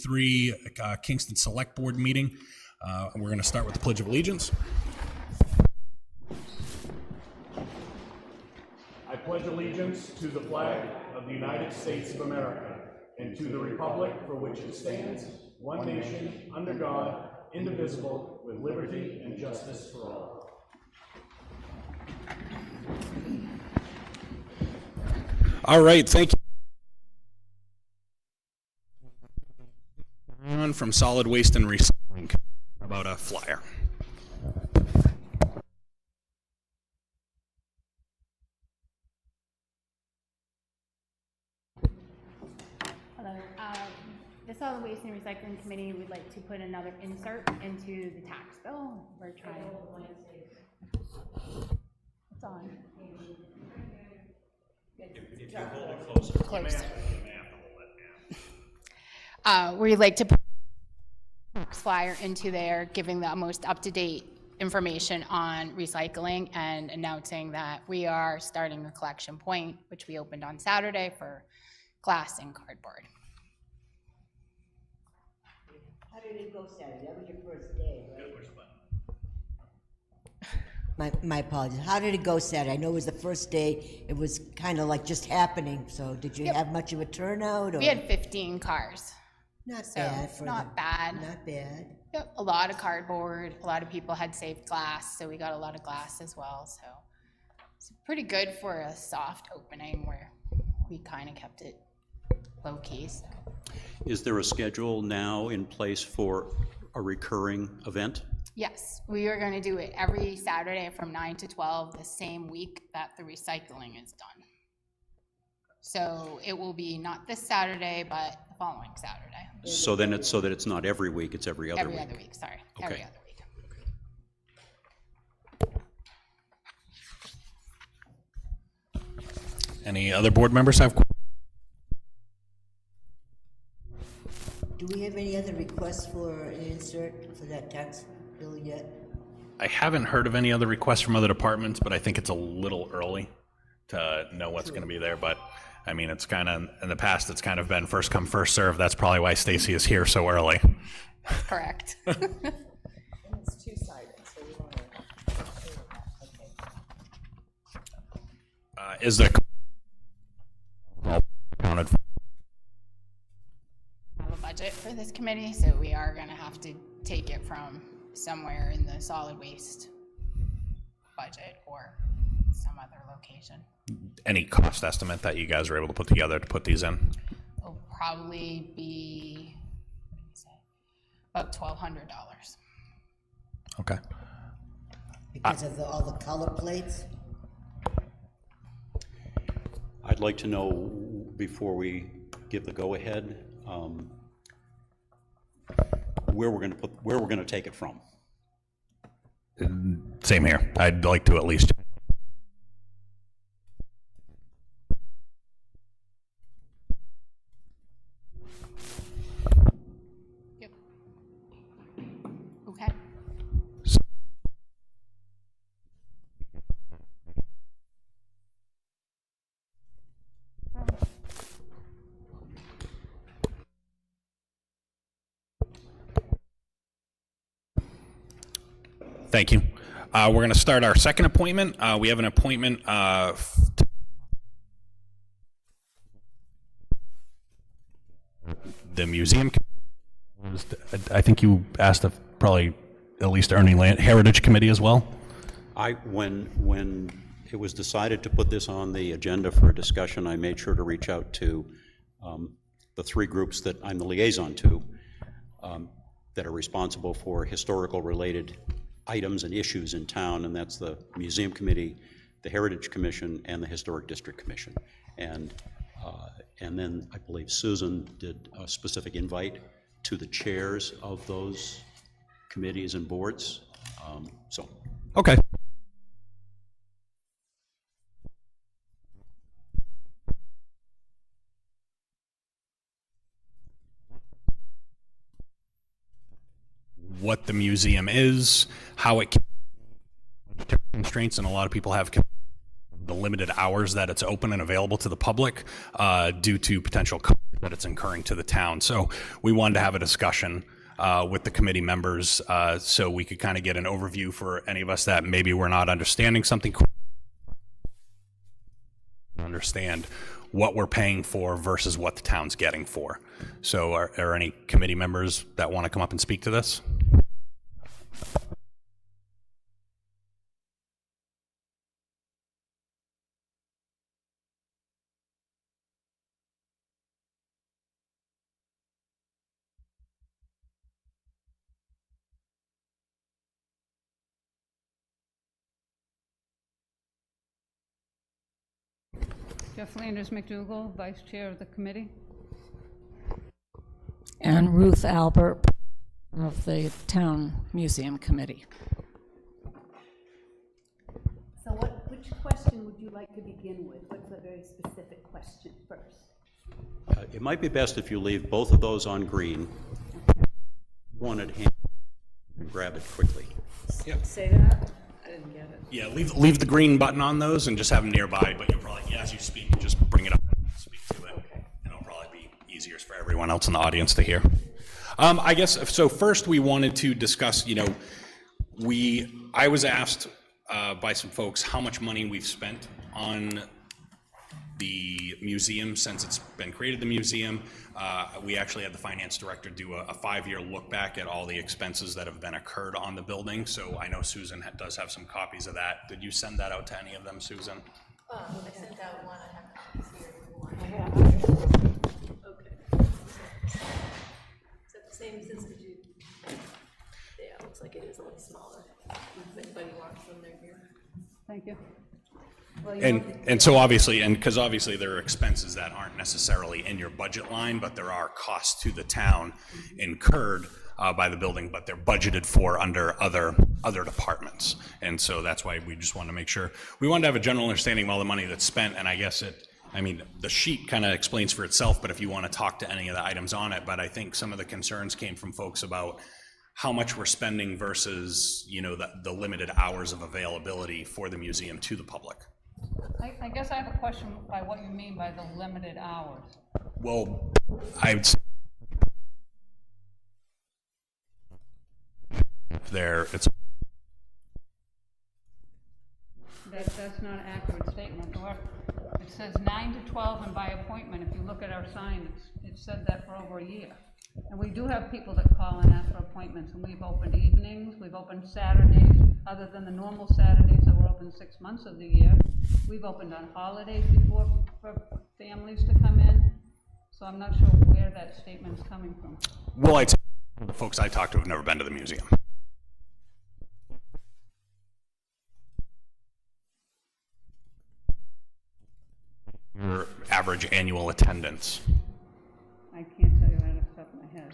2023 Kingston Select Board meeting. We're going to start with the Pledge of Allegiance. I pledge allegiance to the flag of the United States of America and to the republic for which it stands, one nation, under God, indivisible, with liberty and justice for all. All right, thank you. From Solid Waste and Recycling about a flyer. Hello. The Solid Waste and Recycling Committee would like to put another insert into the tax bill. We're trying. It's on. If you hold it closer, Close. We'd like to put a flyer into there, giving the most up-to-date information on recycling and announcing that we are starting a collection point, which we opened on Saturday for glass and cardboard. How did it go Saturday? That was your first day, right? My apologies. How did it go Saturday? I know it was the first day. It was kind of like just happening. So did you have much of a turnout? Or? We had 15 cars. Not So bad. For not bad. Not bad. Yep, a lot of cardboard. A lot of people had saved glass, so we got a lot of glass as well. So it's pretty good for a soft opening where we kind of kept it low key. So. Is there a schedule now in place for a recurring event? Yes, we are going to do it every Saturday from 9 to 12, the same week that the recycling is done. So it will be not this Saturday, but the following Saturday. So then it's so that it's not every week, it's every other week. Every other week, sorry. Okay. Every other week. Any other board members have questions? Do we have any other requests for an insert for that tax bill yet? I haven't heard of any other requests from other departments, but I think it's a little early to know what's going to be there. But I mean, it's kind of, in the past, it's kind of been first come, first serve. That's probably why Stacy is here so early. Correct. It's two-sided, so we want to. Okay. Is the counted for? Have a budget for this committee, so we are going to have to take it from somewhere in the solid waste budget or some other location. Any cost estimate that you guys were able to put together to put these in? It'll probably be, what did you say, about $1,200. Okay. Because of all the color plates? I'd like to know, before we give the go-ahead, where we're going to take it from. Same here. I'd like to at least. Yep. Okay. Thank you. We're going to start our second appointment. We have an appointment the museum. I think you asked if probably at least Ernie Land Heritage Committee as well. When it was decided to put this on the agenda for a discussion, I made sure to reach out to the three groups that I'm the liaison to that are responsible for historical related items and issues in town, and that's the Museum Committee, the Heritage Commission, and the Historic District Commission. And then I believe Susan did a specific invite to the chairs of those committees and boards. Okay. What the museum is, how it constraints, and a lot of people have the limited hours that it's open and available to the public due to potential COVID that it's incurring to the town. So we wanted to have a discussion with the committee members so we could kind of get an overview for any of us that maybe we're not understanding something, understand what we're paying for versus what the town's getting for. So are any committee members that want to come up and speak to this? Jeff Landers McDougall, Vice Chair of the committee. And Ruth Albert of the Town Museum Committee. So which question would you like to begin with? What's a very specific question first? It might be best if you leave both of those on green. One at hand and grab it quickly. Yep. Say that? I didn't get it. Yeah, leave the green button on those and just have them nearby, but you'll probably, as you speak, just bring it up and speak to it. Okay. And it'll probably be easier for everyone else in the audience to hear. I guess, so first we wanted to discuss, you know, I was asked by some folks how much money we've spent on the museum since it's been created, the museum. We actually had the finance director do a 5-year look back at all the expenses that have been occurred on the building. So I know Susan does have some copies of that. Did you send that out to any of them, Susan? I sent out one. I have copies here if you want. Okay. Is that the same since did you? Yeah, it looks like it is only smaller. If anybody wants them, they're here. Thank you. And so obviously, and because obviously there are expenses that aren't necessarily in your budget line, but there are costs to the town incurred by the building, but they're budgeted for under other departments. And so that's why we just want to make sure. We wanted to have a general understanding of all the money that's spent, and I guess the sheet kind of explains for itself, but if you want to talk to any of the items on it, but I think some of the concerns came from folks about how much we're spending versus, you know, the limited hours of availability for the museum to the public. I guess I have a question by what you mean by the limited hours. Well, I would say That's not an accurate statement. Or it says 9 to 12 and by appointment. If you look at our sign, it said that for over a year. And we do have people that call and ask for appointments, and we've opened evenings, we've opened Saturdays, other than the normal Saturdays that were open 6 months of the year. We've opened on holidays before for families to come in. So I'm not sure where that statement's coming from. well, the folks I talked to have never been to the museum. Your average annual attendance. I can't tell you right off the top of my head.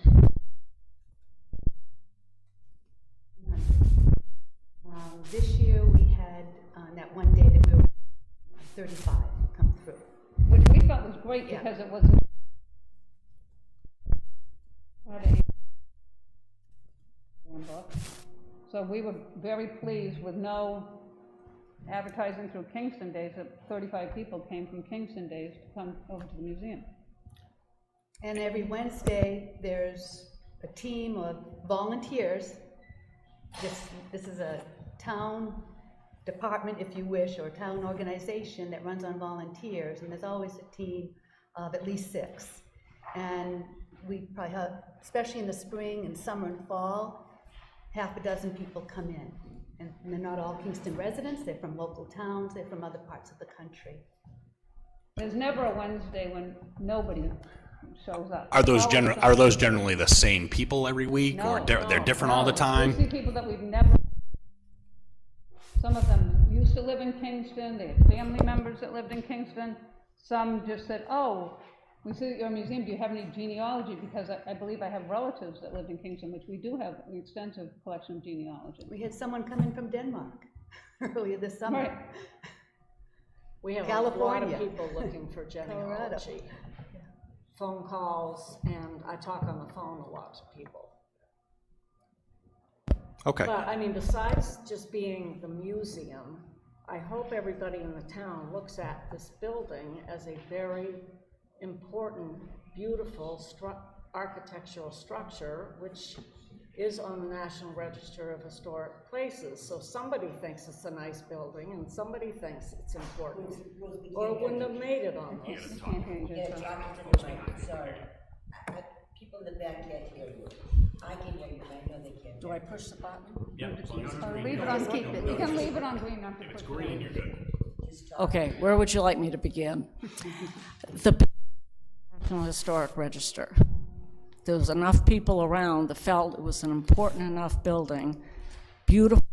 This year we had, on that one day that we were 35 come through. Which we thought was great because it wasn't. So we were very pleased with no advertising through Kingston Days that 35 people came from Kingston Days to come over to the museum. And every Wednesday, there's a team of volunteers. This is a town department, if you wish, or a town organization that runs on volunteers, and there's always a team of at least 6. And we probably have, especially in the spring and summer and fall, half a dozen people come in. And they're not all Kingston residents, they're from local towns, they're from other parts of the country. There's never a Wednesday when nobody shows up. Are those generally the same people every week, No, or they're different all the time? We see people that we've never. Some of them used to live in Kingston. They had family members that lived in Kingston. Some just said, "Oh, we see at your museum. Do you have any genealogy? Because I believe I have relatives that lived in Kingston, which we do have an extensive collection of genealogy." We had someone come in from Denmark earlier this summer. Right. We have California. a lot of people looking for genealogy. Phone calls, and I talk on the phone a lot to people. Okay. But, I mean, besides just being the museum, I hope everybody in the town looks at this building as a very important beautiful architectural structure, which is on the National Register of Historic Places. So somebody thinks it's a nice building and somebody thinks it's important, or it wouldn't have made it on this. Yeah, talking to the mic, sorry. People in the back can't hear you. I can hear you, but I know they can't. Do I push the button? Yeah, as long as it's green. Leave it on, keep it. You can leave it on green, not to If push it's it. green, you're good. Okay, where would you like me to begin? The National Historic Register. There was enough people around that felt it was an important enough building, beautiful.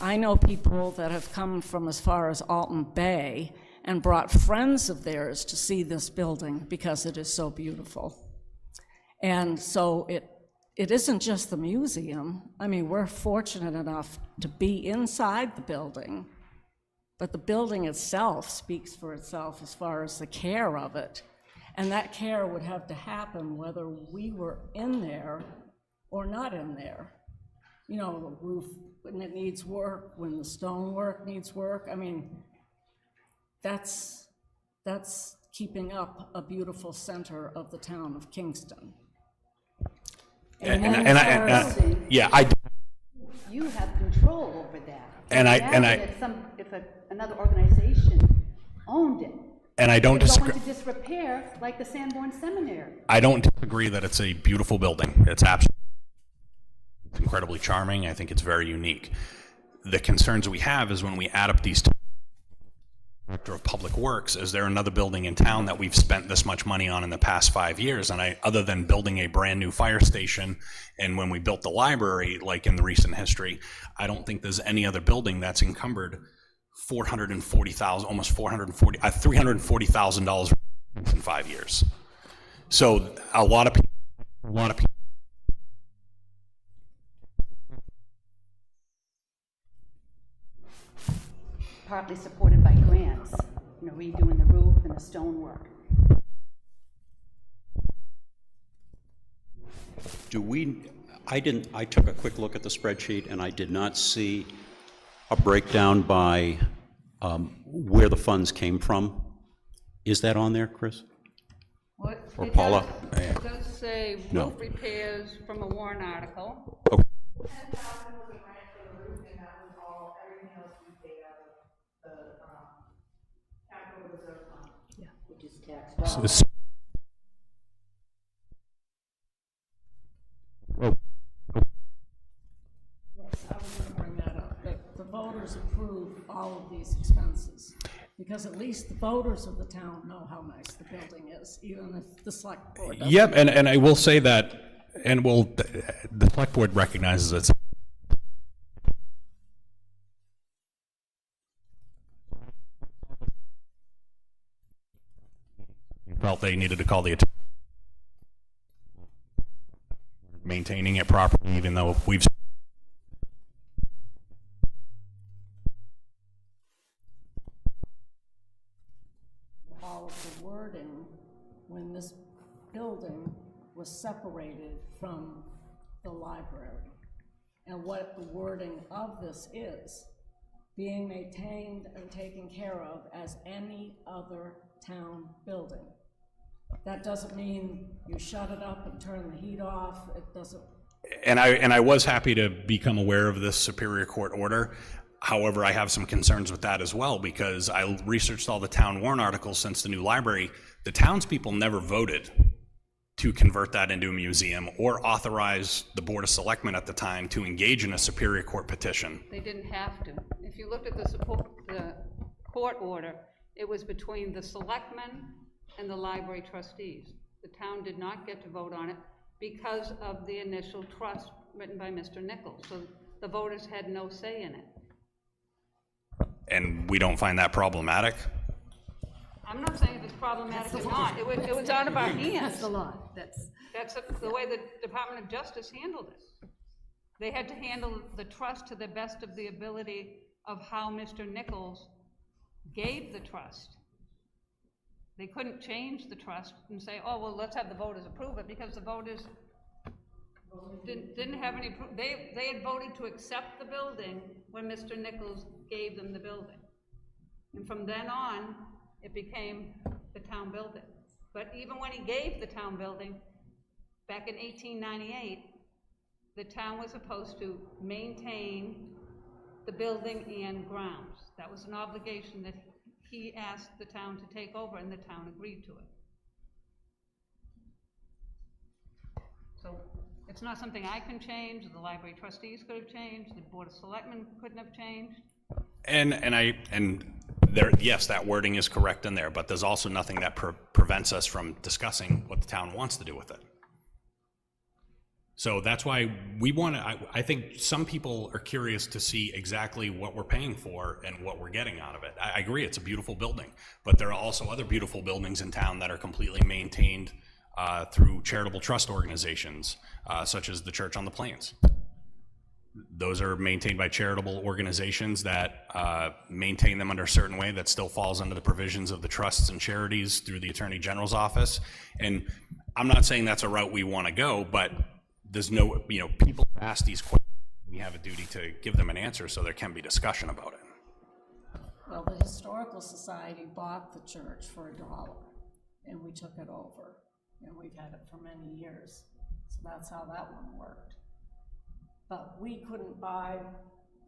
I know people that have come from as far as Alton Bay and brought friends of theirs to see this building because it is so beautiful. And so it isn't just the museum. I mean, we're fortunate enough to be inside the building, but the building itself speaks for itself as far as the care of it. And that care would have to happen whether we were in there or not in there. You know, the roof, when it needs work, when the stonework needs work. I mean, that's keeping up a beautiful center of the town of Kingston. Yeah, You have control over that. Imagine if another organization owned it. And I don't Go disagree. into disrepair like the Sanborn Seminary. I don't disagree that it's a beautiful building. It's absolutely incredibly charming. I think it's very unique. The concerns we have is when we add up these Director of Public Works, is there another building in town that we've spent this much money on in the past 5 years? And other than building a brand new fire station, and when we built the library, like in the recent history, I don't think there's any other building that's encumbered $440,000, almost $340,000 in 5 years. So a lot of people. Partly supported by grants, you know, redoing the roof and the stonework. I took a quick look at the spreadsheet and I did not see a breakdown by where the funds came from. Is that on there, Chris? What? Or Paula? It does say No. roof repairs from a warrant article. Okay. Which is tax dollars. Yes, I was going to bring that up, that the voters approve all of these expenses, because at least the voters of the town know how nice the building is, even if the select board doesn't. Yep, and I will say that, and the select board recognizes it's felt they needed to call the attorney, maintaining it properly, even though we've all of the wording when this building was separated from the library, and what the wording of this is, being maintained and taken care of as any other town building. That doesn't mean you shut it up and turn the heat off. It doesn't. And I was happy to become aware of this Superior Court order. However, I have some concerns with that as well, because I researched all the town warrant articles since the new library. The townspeople never voted to convert that into a museum or authorize the Board of Selectmen at the time to engage in a Superior Court petition. They didn't have to. If you looked at the court order, it was between the selectmen and the library trustees. The town did not get to vote on it because of the initial trust written by Mr. Nichols. So the voters had no say in it. And we don't find that problematic? I'm not saying if it's problematic or not. It was out of our hands. That's the law. That's The way the Department of Justice handled it. They had to handle the trust to the best of the ability of how Mr. Nichols gave the trust. They couldn't change the trust and say, oh, well, let's have the voters approve it, because the voters didn't have any, they had voted to accept the building when Mr. Nichols gave them the building. And from then on, it became the town building. But even when he gave the town building, back in 1898, the town was supposed to maintain the building and grounds. That was an obligation that he asked the town to take over, and the town agreed to it. So it's not something I can change, the library trustees could have changed, the board of selectmen couldn't have changed. And there, yes, that wording is correct in there, but there's also nothing that prevents us from discussing what the town wants to do with it. So that's why we want to, I think some people are curious to see exactly what we're paying for and what we're getting out of it. I agree, it's a beautiful building, but there are also other beautiful buildings in town that are completely maintained through charitable trust organizations, such as the Church on the Plains. Those are maintained by charitable organizations that maintain them under a certain way that still falls under the provisions of the trusts and charities through the Attorney General's office. And I'm not saying that's a route we want to go, but there's no, people ask these questions, we have a duty to give them an answer so there can be discussion about it. Well, the Historical Society bought the church for $1, and we took it over, and we've had it for many years. So that's how that one worked. But we couldn't buy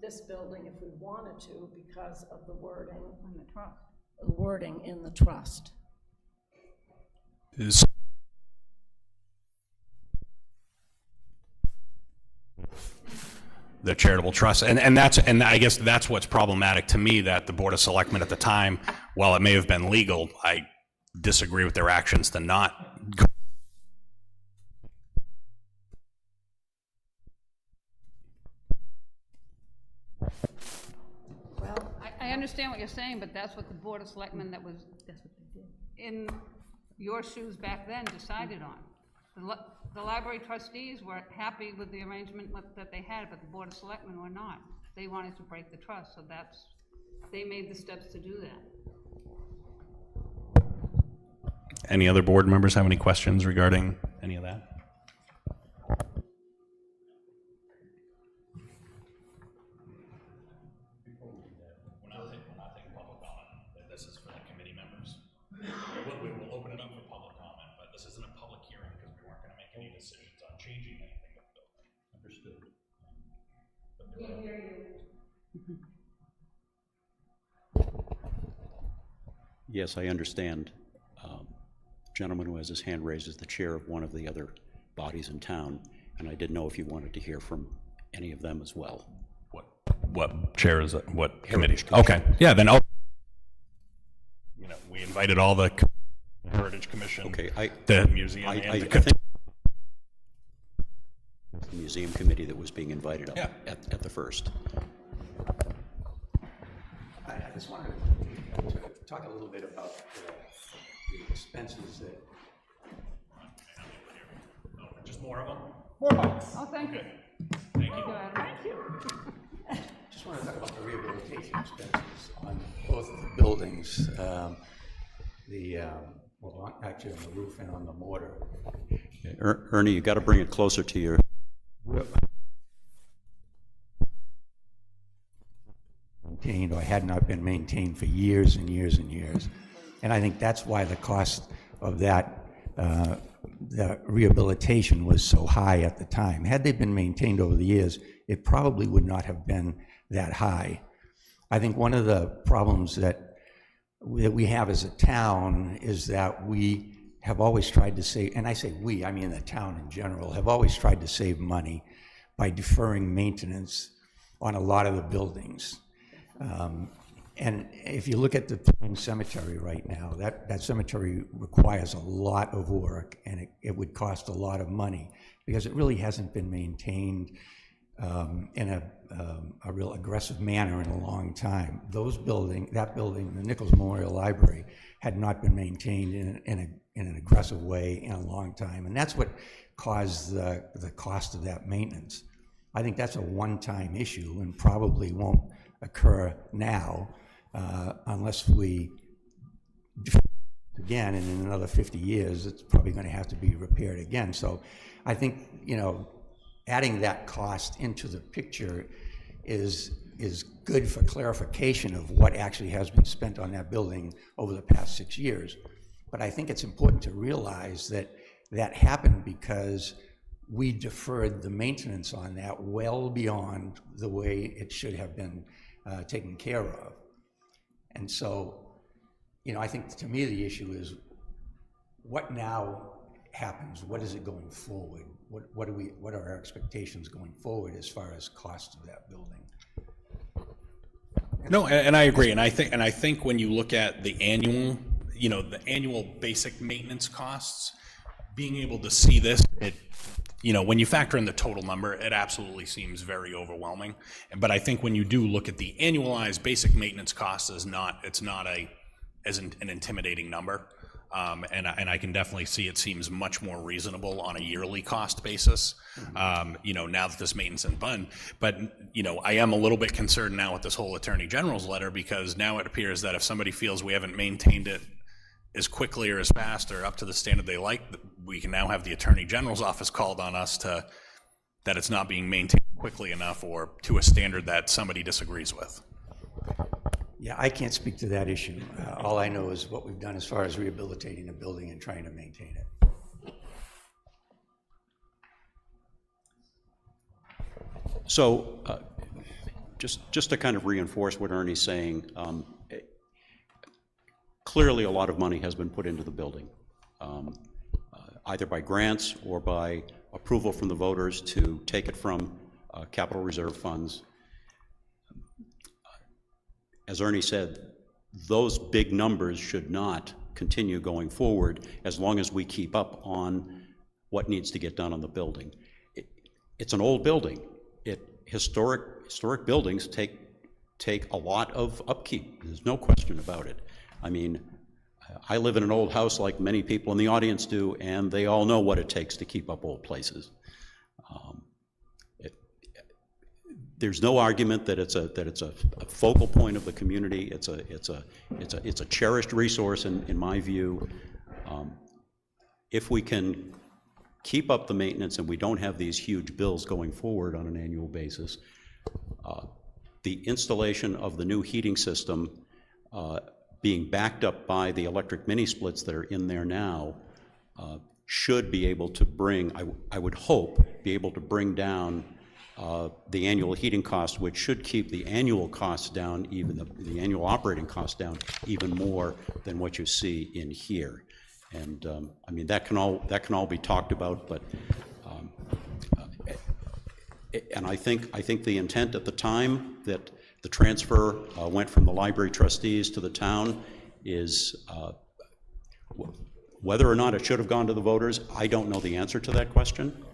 this building if we wanted to because of the wording in the trust. The wording in the trust. The charitable trust, and I guess that's what's problematic to me, that the Board of Selectmen at the time, while it may have been legal, I disagree with their actions to not go. Well, I understand what you're saying, but that's what the Board of Selectmen that's what they did. In your shoes back then decided on. The library trustees were happy with the arrangement that they had, but the Board of Selectmen were not. They wanted to break the trust, so they made the steps to do that. Any other board members have any questions regarding any of that? We're not taking public comment. This is for the committee members. We will open it up for public comment, but this isn't a public hearing because we weren't going to make any decisions on changing anything with the building. Understood. Can't hear you. Yes, I understand. Gentleman who has his hand raised is the chair of one of the other bodies in town, and I didn't know if you wanted to hear from any of them as well. What chair is it? What committee? Commission. Okay, yeah, then we invited all the Heritage Commission, Okay, the museum, I and think the museum committee that was being invited up at the first. I just wanted to talk a little bit about the expenses that. just more of them. Oh, thank you. Thank you. Thank you. Just want to talk about the rehabilitation expenses on both of the buildings. Actually on the roof and on the mortar. Ernie, you got to bring it closer to your. Maintained or had not been maintained for years and years and years. And I think that's why the cost of that the rehabilitation was so high at the time. Had they been maintained over the years, it probably would not have been that high. I think one of the problems that we have as a town is that we have always tried to save, and I say we, I mean the town in general, have always tried to save money by deferring maintenance on a lot of the buildings. And if you look at the Plain Cemetery right now, that cemetery requires a lot of work, and it would cost a lot of money because it really hasn't been maintained in a real aggressive manner in a long time. That building, the Nichols Memorial Library, had not been maintained in an aggressive way in a long time, and that's what caused the cost of that maintenance. I think that's a one-time issue and probably won't occur now unless we, again, and in another 50 years, it's probably going to have to be repaired again. So I think, adding that cost into the picture is good for clarification of what actually has been spent on that building over the past 6 years. But I think it's important to realize that that happened because we deferred the maintenance on that well beyond the way it should have been taken care of. And so, I think to me the issue is what now happens? What is it going forward? What are our expectations going forward as far as cost of that building? No, and I agree, and I think when you look at the annual, the annual basic maintenance costs, being able to see this, when you factor in the total number, it absolutely seems very overwhelming. But I think when you do look at the annualized basic maintenance cost, it's not an intimidating number. And I can definitely see it seems much more reasonable on a yearly cost basis, now that this maintenance is done. But, I am a little bit concerned now with this whole Attorney General's letter, because now it appears that if somebody feels we haven't maintained it as quickly or as fast or up to the standard they like, we can now have the Attorney General's office called on us that it's not being maintained quickly enough or to a standard that somebody disagrees with. Yeah, I can't speak to that issue. All I know is what we've done as far as rehabilitating the building and trying to maintain it. So just to kind of reinforce what Ernie's saying, clearly a lot of money has been put into the building, either by grants or by approval from the voters to take it from capital reserve funds. As Ernie said, those big numbers should not continue going forward as long as we keep up on what needs to get done on the building. It's an old building. Historic buildings take a lot of upkeep. There's no question about it. I mean, I live in an old house like many people in the audience do, and they all know what it takes to keep up old places. There's no argument that it's a focal point of the community. It's a cherished resource in my view. If we can keep up the maintenance and we don't have these huge bills going forward on an annual basis, the installation of the new heating system being backed up by the electric mini splits that are in there now should be able to bring, I would hope, be able to bring down the annual heating cost, which should keep the annual costs down, even the annual operating costs down, even more than what you see in here. And I mean, that can all be talked about, but and I think the intent at the time that the transfer went from the library trustees to the town is whether or not it should have gone to the voters. I don't know the answer to that question,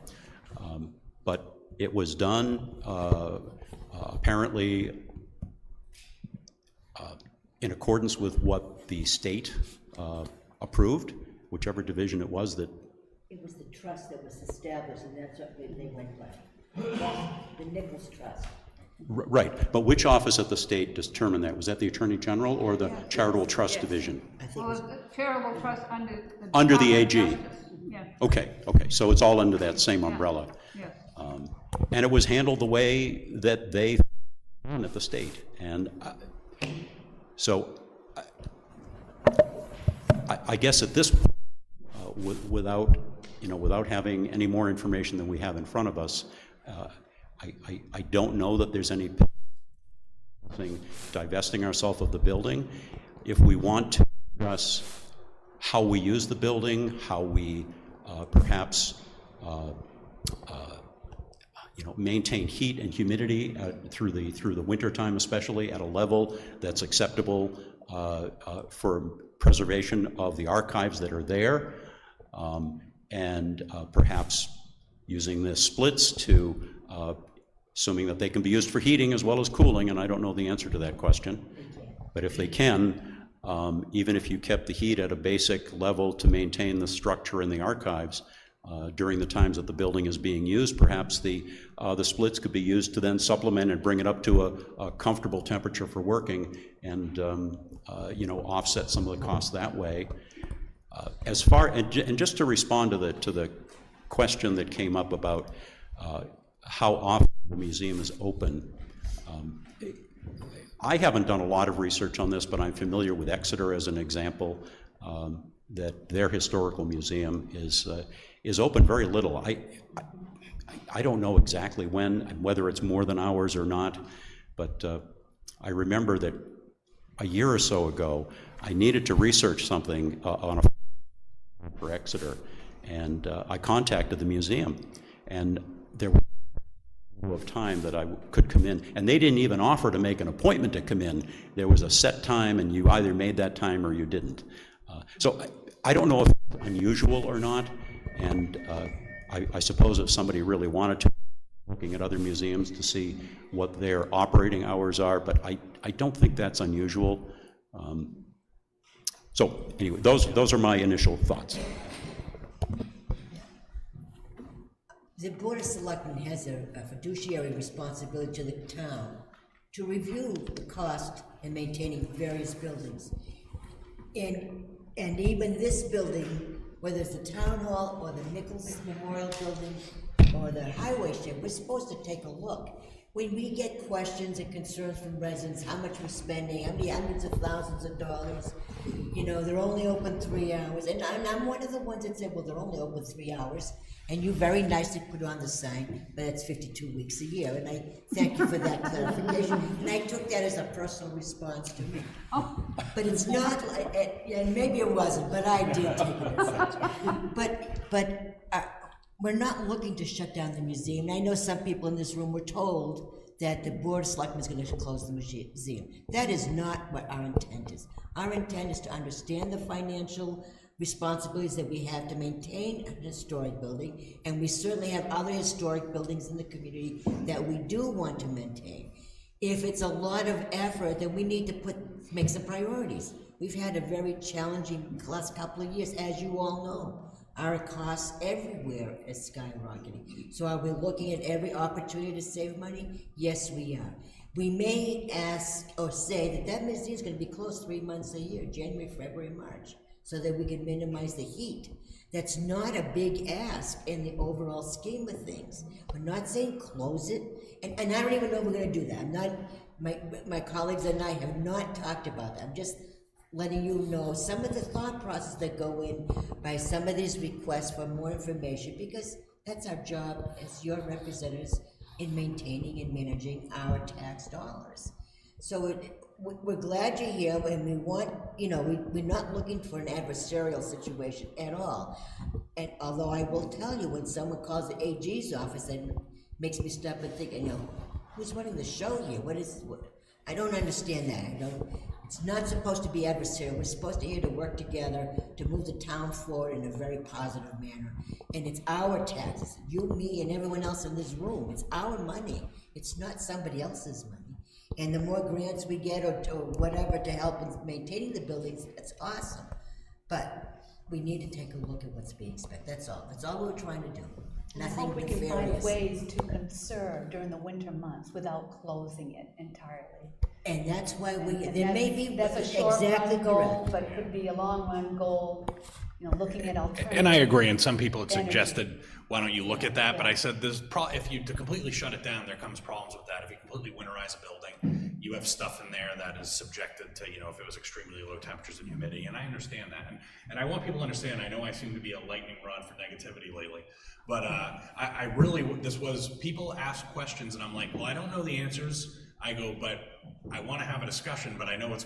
but it was done apparently in accordance with what the state approved, whichever division it was that. It was the trust that was established, and that's what they went by. The Nichols Trust. Right, but which office at the state determined that? Was that the Attorney General or the Charitable Trust Division? I think Well, the charitable trust Under the AG? Yeah, Okay, so it's all under that same umbrella. yes. And it was handled the way that they at the state. And so I guess at this point, without having any more information than we have in front of us, I don't know that there's any thing divesting ourselves of the building. If we want to address how we use the building, how we perhaps maintain heat and humidity through the winter time, especially at a level that's acceptable for preservation of the archives that are there, and perhaps using the splits to, assuming that they can be used for heating as well as cooling, and I don't know the answer to that question, but if they can, even if you kept the heat at a basic level to maintain the structure in the archives, during the times that the building is being used, perhaps the splits could be used to then supplement and bring it up to a comfortable temperature for working, and offset some of the costs that way. And just to respond to the question that came up about how often the museum is open, I haven't done a lot of research on this, but I'm familiar with Exeter as an example. that their historical museum is open very little. I don't know exactly when, whether it's more than hours or not, but I remember that a year or so ago, I needed to research something for Exeter, and I contacted the museum, and there was of time that I could come in, and they didn't even offer to make an appointment to come in. There was a set time, and you either made that time or you didn't. So I don't know if it's unusual or not, and I suppose if somebody really wanted to, looking at other museums to see what their operating hours are, but I don't think that's unusual. So anyway, those are my initial thoughts. The Board of Selectmen has a fiduciary responsibility to the town to review the cost in maintaining various buildings. And even this building, whether it's the town hall or the Nichols Memorial Building or the highway shed, we're supposed to take a look. When we get questions and concerns from residents, how much we're spending, how many hundreds of thousands of dollars, you know, they're only open 3 hours. And I'm one of the ones that said, well, they're only open 3 hours. And you very nicely put on the sign, but it's 52 weeks a year. And I thank you for that clarification. And I took that as a personal response to me. Oh. But it's not, and maybe it wasn't, but I did take it as such. But we're not looking to shut down the museum. And I know some people in this room were told that the Board of Selectmen is going to close the museum. That is not what our intent is. Our intent is to understand the financial responsibilities that we have to maintain an historic building, and we certainly have other historic buildings in the community that we do want to maintain. If it's a lot of effort, then we need to make some priorities. We've had a very challenging last couple of years, as you all know. Our costs everywhere is skyrocketing. So are we looking at every opportunity to save money? Yes, we are. We may ask or say that museum is going to be closed 3 months a year, January, February, March, so that we can minimize the heat. That's not a big ask in the overall scheme of things. We're not saying close it, and I don't even know if we're going to do that. I'm not, my colleagues and I have not talked about that. I'm just letting you know some of the thought process that go in by some of these requests for more information, because that's our job as your representatives in maintaining and managing our tax dollars. So we're glad you're here, and we want, you know, we're not looking for an adversarial situation at all. And although I will tell you, when someone calls the AG's office, and makes me stop and think, you know, who's running the show here? I don't understand that. It's not supposed to be adversarial. We're supposed to here to work together to move the town forward in a very positive manner. And it's our taxes, you, me, and everyone else in this room. It's our money. It's not somebody else's money. And the more grants we get or whatever to help in maintaining the buildings, that's awesome. But we need to take a look at what's being spent. That's all. That's all we're trying to do. Nothing I hope we can nefarious. find ways to conserve during the winter months without closing it entirely. And that's why That's a short exactly run goal, correct. but it could be a long run goal, you know, looking at alternatives. And I agree, and some people had suggested, why don't you look at that? But I said, if you to completely shut it down, there comes problems with that. If you completely winterize a building, you have stuff in there that is subjected to, you know, if it was extremely low temperatures and humidity, and I understand that. And I want people to understand, I know I seem to be a lightning rod for negativity lately, but I really, people ask questions, and I'm like, well, I don't know the answers. I go, but I want to have a discussion, but I know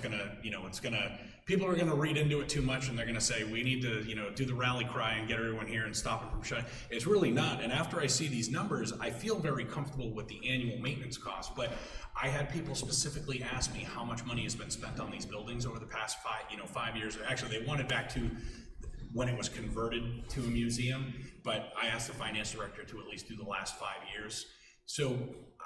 people are going to read into it too much, and they're going to say, we need to, you know, do the rally cry and get everyone here and stop it from shutting. It's really not. And after I see these numbers, I feel very comfortable with the annual maintenance cost. But I had people specifically ask me how much money has been spent on these buildings over the past 5 years. Actually, they wanted back to when it was converted to a museum, but I asked the finance director to at least do the last 5 years. So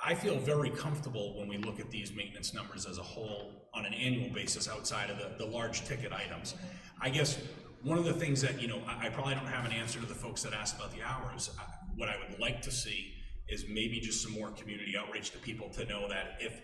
I feel very comfortable when we look at these maintenance numbers as a whole on an annual basis outside of the large ticket items. I guess one of the things that, you know, I probably don't have an answer to the folks that asked about the hours. What I would like to see is maybe just some more community outreach to people to know that if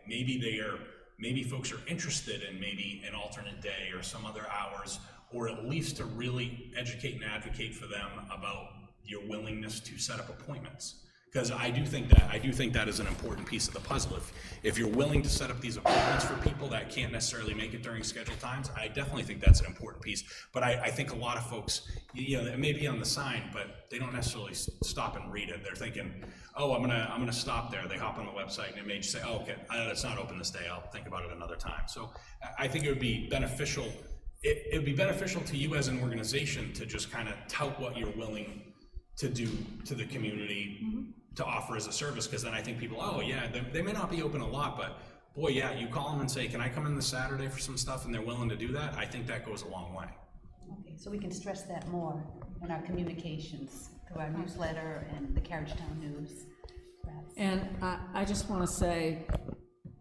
maybe folks are interested in maybe an alternate day or some other hours, or at least to really educate and advocate for them about your willingness to set up appointments. Because I do think that is an important piece of the puzzle. If you're willing to set up these appointments for people that can't necessarily make it during scheduled times, I definitely think that's an important piece. But I think a lot of folks, it may be on the sign, but they don't necessarily stop and read it. They're thinking, oh, I'm gonna stop there. They hop on the website and it may just say, oh, okay, it's not open this day. I'll think about it another time. So I think it would be beneficial. It would be beneficial to you as an organization to just kind of tout what you're willing to do to the community, to offer as a service, because then I think people, oh yeah, they may not be open a lot, but boy, yeah, you call them and say, can I come in this Saturday for some stuff, and they're willing to do that, I think that goes a long way. Okay, so we can stress that more in our communications through our newsletter and the Carriagetown News. perhaps. And I just want to say,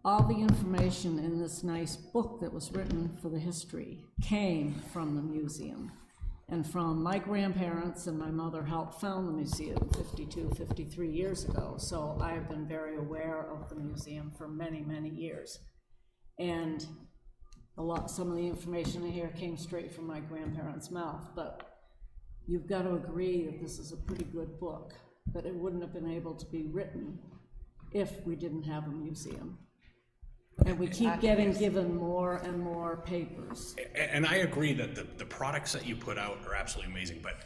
all the information in this nice book that was written for the history came from the museum. And from my grandparents, and my mother helped found the museum 52, 53 years ago. So I have been very aware of the museum for many, many years. And some of the information in here came straight from my grandparents' mouth. But you've got to agree that this is a pretty good book, but it wouldn't have been able to be written if we didn't have a museum. And we keep getting given more and more papers. And I agree that the products that you put out are absolutely amazing, but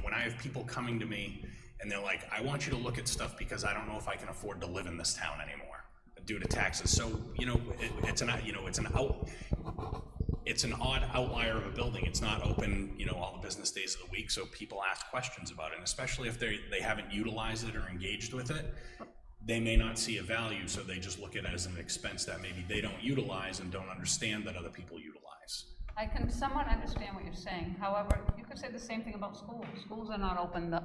when I have people coming to me and they're like, I want you to look at stuff because I don't know if I can afford to live in this town anymore due to taxes. So, it's an odd outlier of a building. It's not open, all the business days of the week, so people ask questions about it, and especially if they haven't utilized it or engaged with it. They may not see a value, so they just look at it as an expense that maybe they don't utilize and don't understand that other people utilize. I can somewhat understand what you're saying. However, you could say the same thing about schools. Schools are not open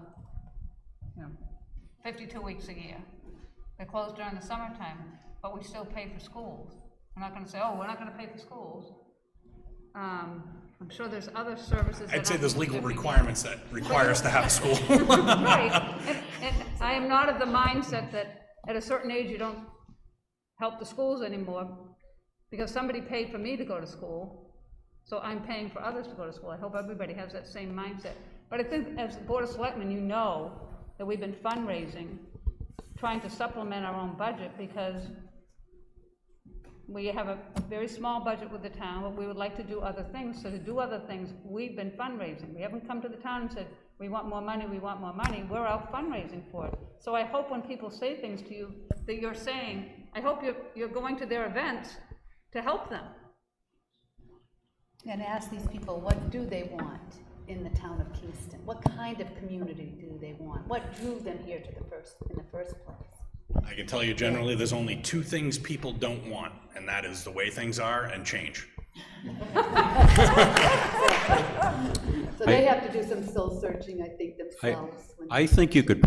52 weeks a year. They're closed during the summertime, but we still pay for schools. We're not going to say, oh, we're not going to pay for schools. I'm sure there's other services. I'd say there's legal requirements that require us to have a school. Right, and I am not of the mindset that at a certain age you don't help the schools anymore because somebody paid for me to go to school, so I'm paying for others to go to school. I hope everybody has that same mindset. But I think as the Board of Selectmen, you know that we've been fundraising, trying to supplement our own budget because we have a very small budget with the town, but we would like to do other things. So to do other things, we've been fundraising. We haven't come to the town and said, we want more money, we want more money. We're out fundraising for it. So I hope when people say things to you that you're saying, I hope you're going to their events to help them. And ask these people, what do they want in the town of Kingston? What kind of community do they want? What drew them here in the first place? I can tell you generally there's only two things people don't want, and that is the way things are and change. So they have to do some soul searching, I think, themselves. I think you could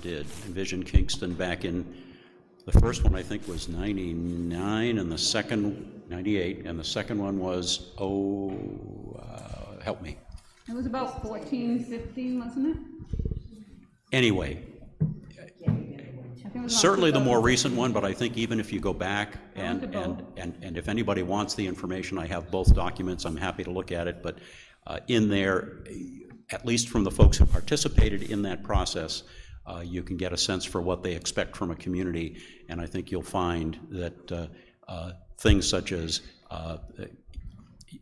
did envision Kingston back in, the first one I think was 99 and the second 98 and the second one was help me. It was about 14, 15, wasn't it? Anyway, certainly the more recent one, but I think even if you go back and if anybody wants the information, I have both documents, I'm happy to look at it, but in there, at least from the folks who participated in that process, you can get a sense for what they expect from a community, and I think you'll find that things such as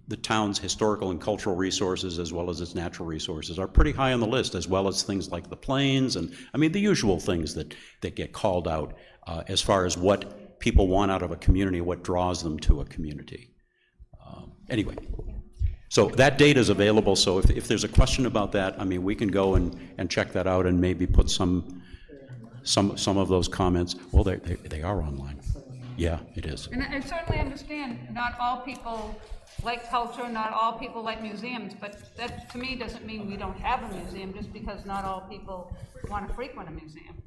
the town's historical and cultural resources as well as its natural resources are pretty high on the list, as well as things like the plains and, I mean, the usual things that get called out as far as what people want out of a community, what draws them to a community. Anyway, so that data is available, so if there's a question about that, I mean, we can go and check that out and maybe put some of those comments, well, they are online. Yeah, it is. And I certainly understand not all people like culture, not all people like museums, but that to me doesn't mean we don't have a museum just because not all people want to frequent a museum.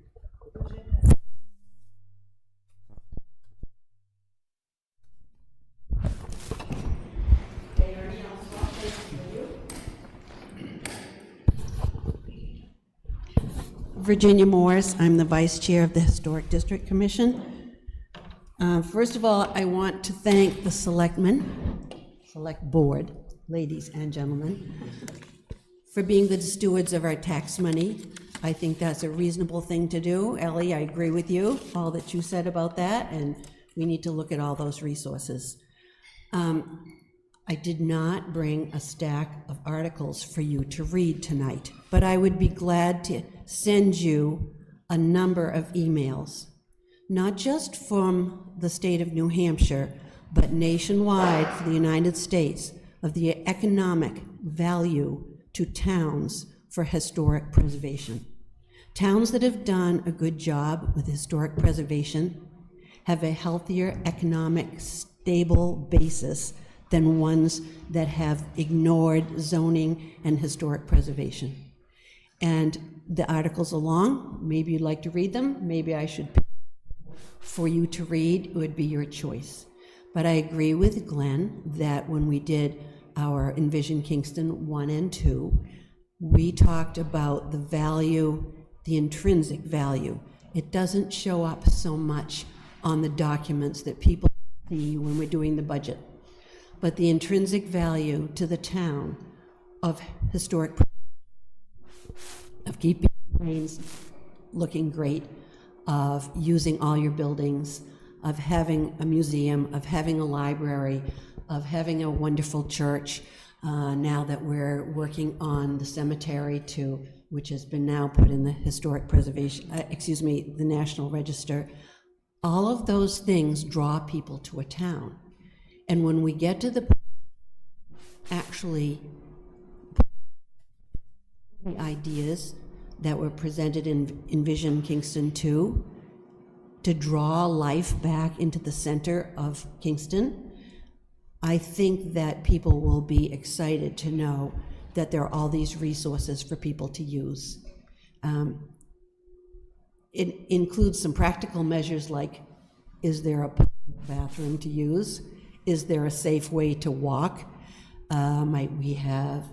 Virginia Morris, I'm the Vice Chair of the Historic District Commission. First of all, I want to thank the Select Board, ladies and gentlemen, for being good stewards of our tax money. I think that's a reasonable thing to do. Ellie, I agree with you, all that you said about that, and we need to look at all those resources. I did not bring a stack of articles for you to read tonight, but I would be glad to send you a number of emails, not just from the state of New Hampshire, but nationwide for the United States, of the economic value to towns for historic preservation. Towns that have done a good job with historic preservation have a healthier economic, stable basis than ones that have ignored zoning and historic preservation. And the articles are long. Maybe you'd like to read them. Maybe I should pick for you to read. It would be your choice. But I agree with Glenn that when we did our Envision Kingston 1 and 2, we talked about the value, the intrinsic value. It doesn't show up so much on the documents that people see when we're doing the budget, but the intrinsic value to the town of historic, of keeping things looking great, of using all your buildings, of having a museum, of having a library, of having a wonderful church. Now that we're working on the cemetery too, which has been now put in the historic preservation, the National Register. All of those things draw people to a town. And when we get to the actually the ideas that were presented in Envision Kingston 2 to draw life back into the center of Kingston, I think that people will be excited to know that there are all these resources for people to use. It includes some practical measures like, is there a bathroom to use? Is there a safe way to walk? Might we have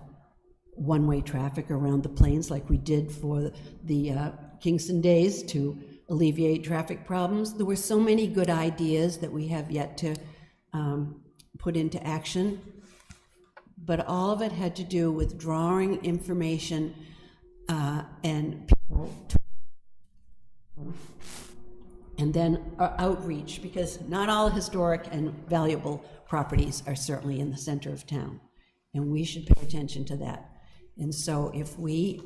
one-way traffic around the plains like we did for the Kingston days to alleviate traffic problems? There were so many good ideas that we have yet to put into action, but all of it had to do with drawing information and people and then outreach, because not all historic and valuable properties are certainly in the center of town, and we should pay attention to that. And so if we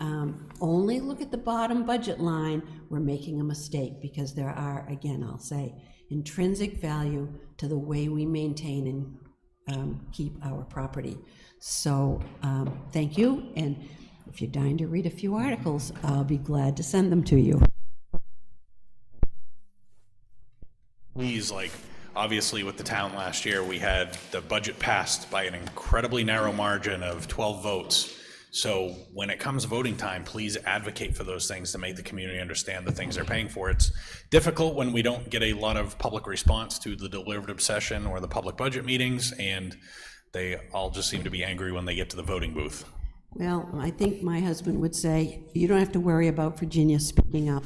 only look at the bottom budget line, we're making a mistake, because there are, again, I'll say, intrinsic value to the way we maintain and keep our property. So thank you, and if you're dying to read a few articles, I'll be glad to send them to you. Please, like, obviously with the town last year, we had the budget passed by an incredibly narrow margin of 12 votes. So when it comes voting time, please advocate for those things to make the community understand the things they're paying for. It's difficult when we don't get a lot of public response to the deliberative session or the public budget meetings, and they all just seem to be angry when they get to the voting booth. Well, I think my husband would say, you don't have to worry about Virginia speaking up.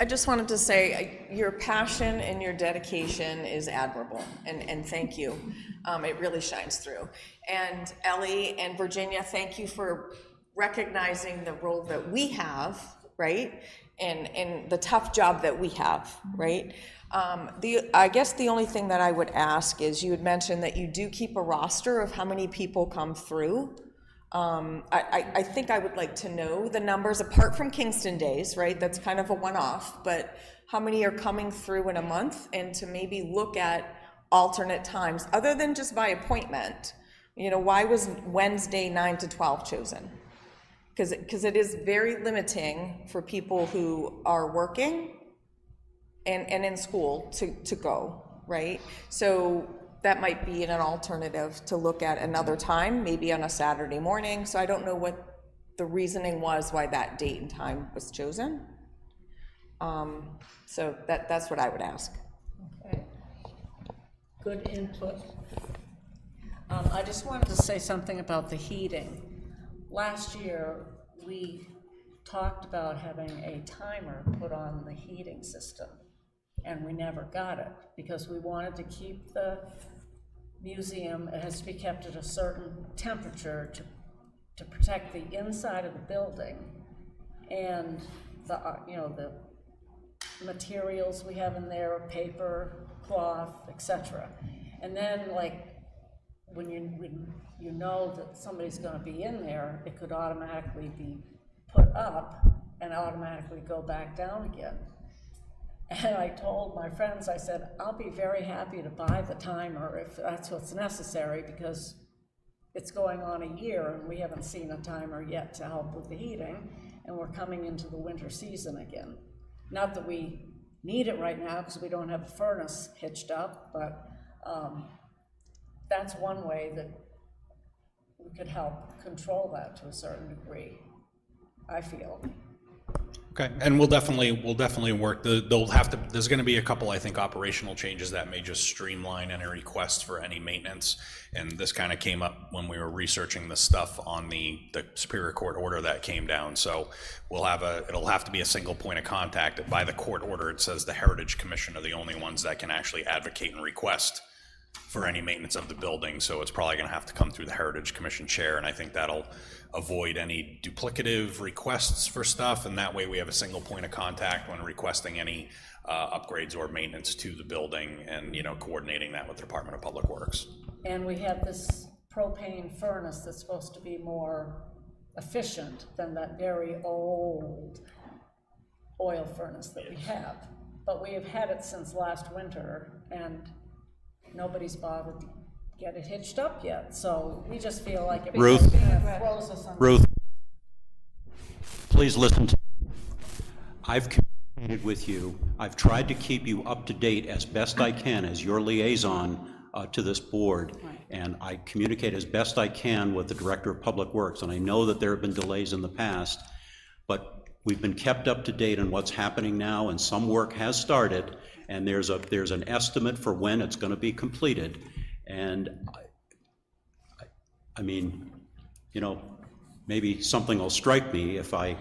I just wanted to say your passion and your dedication is admirable, and thank you. It really shines through. And Ellie and Virginia, thank you for recognizing the role that we have, right? And the tough job that we have, right? I guess the only thing that I would ask is, you had mentioned that you do keep a roster of how many people come through. I think I would like to know the numbers, apart from Kingston days, right? That's kind of a one-off, but how many are coming through in a month, and to maybe look at alternate times, other than just by appointment. You know, why was Wednesday 9 to 12 chosen? Because it is very limiting for people who are working and in school to go, right? So that might be an alternative to look at another time, maybe on a Saturday morning. So I don't know what the reasoning was why that date and time was chosen. So that's what I would ask. Okay. Good input. I just wanted to say something about the heating. Last year, we talked about having a timer put on the heating system, and we never got it because we wanted to keep the museum, it has to be kept at a certain temperature to protect the inside of the building and the, the materials we have in there, paper, cloth, etc. And then, like, when you know that somebody's gonna be in there, it could automatically be put up and automatically go back down again. And I told my friends, I said, I'll be very happy to buy the timer if that's what's necessary, because it's going on a year and we haven't seen a timer yet to help with the heating, and we're coming into the winter season again. Not that we need it right now because we don't have a furnace hitched up, but that's one way that we could help control that to a certain degree, I feel. Okay, and we'll definitely work. There's going to be a couple, I think, operational changes that may just streamline any requests for any maintenance. And this kind of came up when we were researching the stuff on the Superior Court order that came down. So it'll have to be a single point of contact. By the court order, it says the Heritage Commission are the only ones that can actually advocate and request for any maintenance of the building. So it's probably going to have to come through the Heritage Commission chair, and I think that'll avoid any duplicative requests for stuff, and that way we have a single point of contact when requesting any upgrades or maintenance to the building, and coordinating that with the Department of Public Works. And we have this propane furnace that's supposed to be more efficient than that very old oil furnace that we have. But we have had it since last winter, and nobody's bothered to get it hitched up yet, so we just feel like it Ruth, throws us on. Ruth, please listen to me. I've communicated with you. I've tried to keep you up to date as best I can as your liaison to this board, and I communicate as best I can with the Director of Public Works, and I know that there have been delays in the past, but we've been kept up to date on what's happening now, and some work has started, and there's an estimate for when it's going to be completed. And I mean, maybe something will strike me if I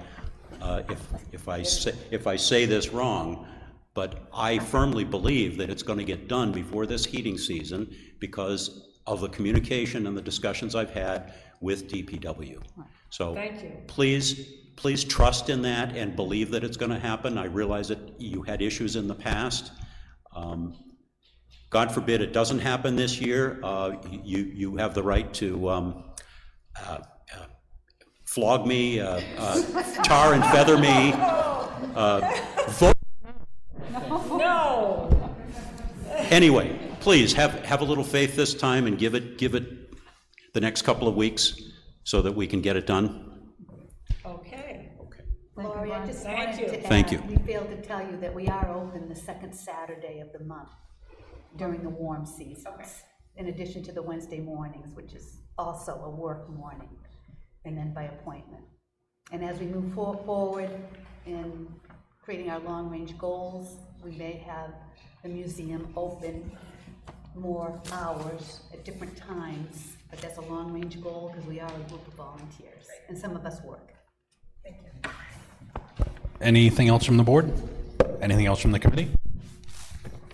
say this wrong, but I firmly believe that it's going to get done before this heating season because of the communication and the discussions I've had with DPW. So thank you. Please trust in that and believe that it's going to happen. I realize that you had issues in the past. God forbid it doesn't happen this year. You have the right to flog me, tar and feather me, vote. No. Anyway, please have a little faith this time and give it the next couple of weeks so that we can get it done. Okay. Laurie, I just Thank wanted you. to add, Thank you. we failed to tell you that we are open the second Saturday of the month during the warm seasons, in addition to the Wednesday mornings, which is also a work morning, and then by appointment. And as we move forward in creating our long-range goals, we may have the museum open more hours at different times, but that's a long-range goal because we are a group of volunteers, and some of us work. Thank you. Anything else from the board? Anything else from the committee?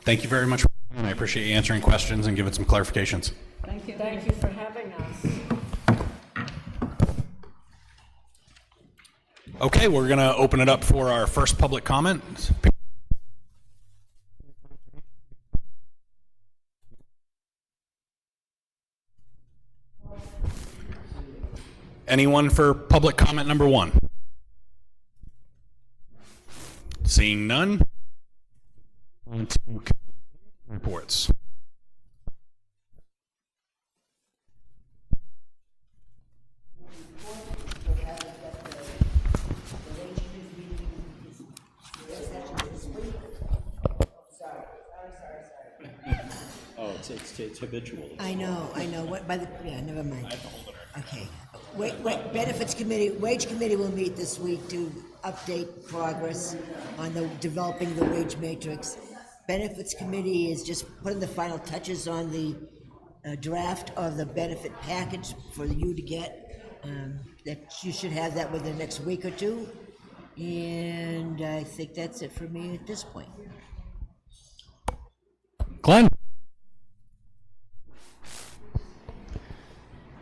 Thank you very much, and I appreciate you answering questions and giving some clarifications. Thank you. Thank you for having us. Okay, we're going to open it up for our first public comment. Anyone for public comment number one? Seeing none. On to reports. Oh, it's habitual. I know, what, never mind. Okay. Wait, Benefits Committee, Wage Committee will meet this week to update progress on developing the wage matrix. Benefits Committee is just putting the final touches on the draft of the benefit package for you to get. That you should have that within the next week or two. And I think that's it for me at this point. Glenn?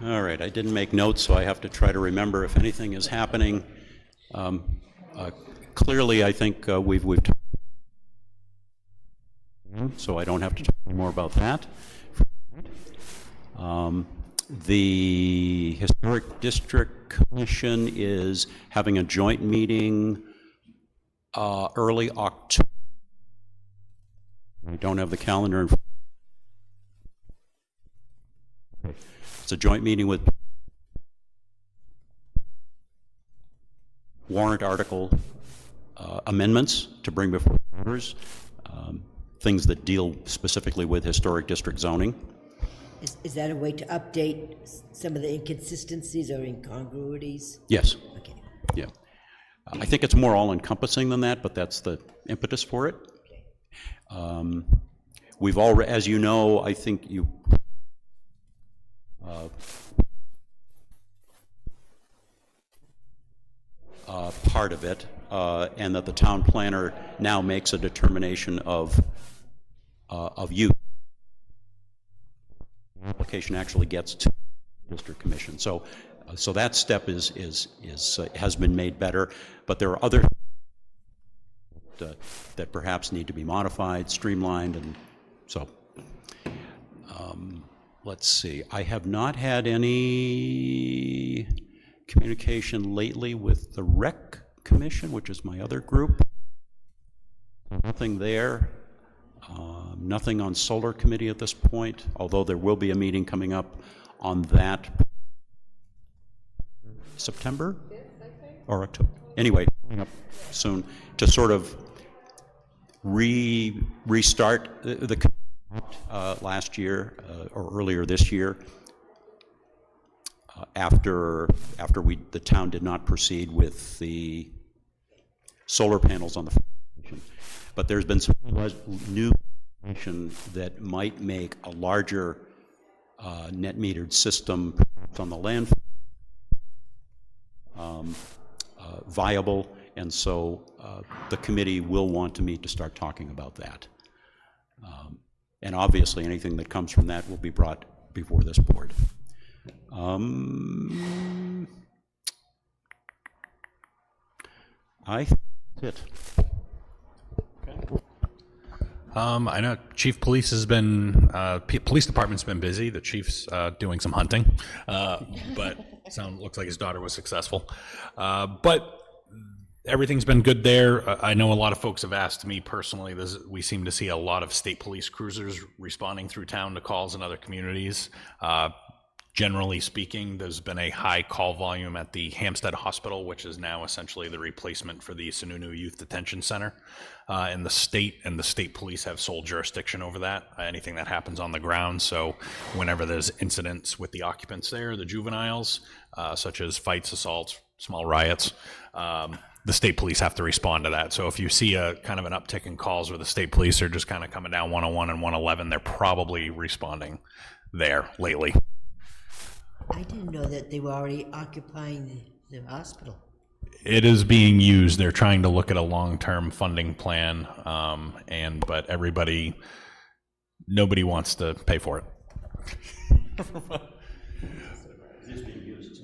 All right, I didn't make notes, so I have to try to remember if anything is happening. Clearly, I think we've so I don't have to talk more about that. The Historic District Commission is having a joint meeting early October. I don't have the calendar in front. Okay. It's a joint meeting with warrant article amendments to bring before voters, things that deal specifically with historic district zoning. Is that a way to update some of the inconsistencies or incongruities? Yes. Okay. Yeah. I think it's more all-encompassing than that, but that's the impetus for it. We've already, as you know, I think you part of it, and that the town planner now makes a determination of use. The application actually gets to the district commission. So that step has been made better, but there are other that perhaps need to be modified, streamlined, and so. Let's see. I have not had any communication lately with the Rec Commission, which is my other group. Nothing there. Nothing on Solar Committee at this point, although there will be a meeting coming up on that September or October. Anyway, coming up soon to sort of restart the last year or earlier this year, after the town did not proceed with the solar panels on the foundation. But there's been some new information that might make a larger net metered system on the landfill viable, and so the committee will want to meet to start talking about that. And obviously anything that comes from that will be brought before this board. I think that's it. I know Chief Police has been, police department's been busy. The chief's doing some hunting, but looks like his daughter was successful. But everything's been good there. I know a lot of folks have asked me personally, we seem to see a lot of state police cruisers responding through town to calls in other communities. Generally speaking, there's been a high call volume at the Hampstead Hospital, which is now essentially the replacement for the Sununu Youth Detention Center in the state, and the state police have sole jurisdiction over that, anything that happens on the ground. So whenever there's incidents with the occupants there, the juveniles, such as fights, assaults, small riots, the state police have to respond to that. So if you see a kind of an uptick in calls where the state police are just kind of coming down 101 and 111, they're probably responding there lately. I didn't know that they were already occupying the hospital. It is being used. They're trying to look at a long-term funding plan, but nobody wants to pay for it.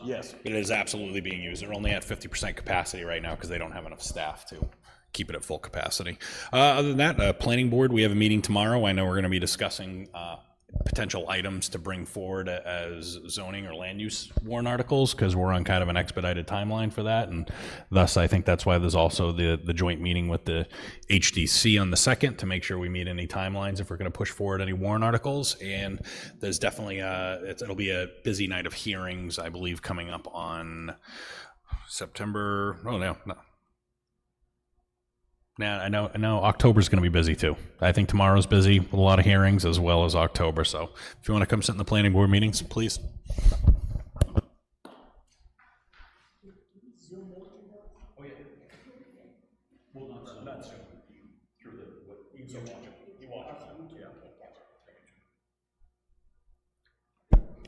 Yes, it is absolutely being used. They're only at 50% capacity right now because they don't have enough staff to keep it at full capacity. Other than that, planning board, we have a meeting tomorrow. I know we're going to be discussing potential items to bring forward as zoning or land use warrant articles, because we're on kind of an expedited timeline for that, and thus I think that's why there's also the joint meeting with the HDC on the 2nd to make sure we meet any timelines if we're going to push forward any warrant articles. And there's definitely it'll be a busy night of hearings, I believe, coming up on September. Oh no. Now, I know October's going to be busy too. I think tomorrow's busy with a lot of hearings as well as October. So if you want to come sit in the planning board meetings, please.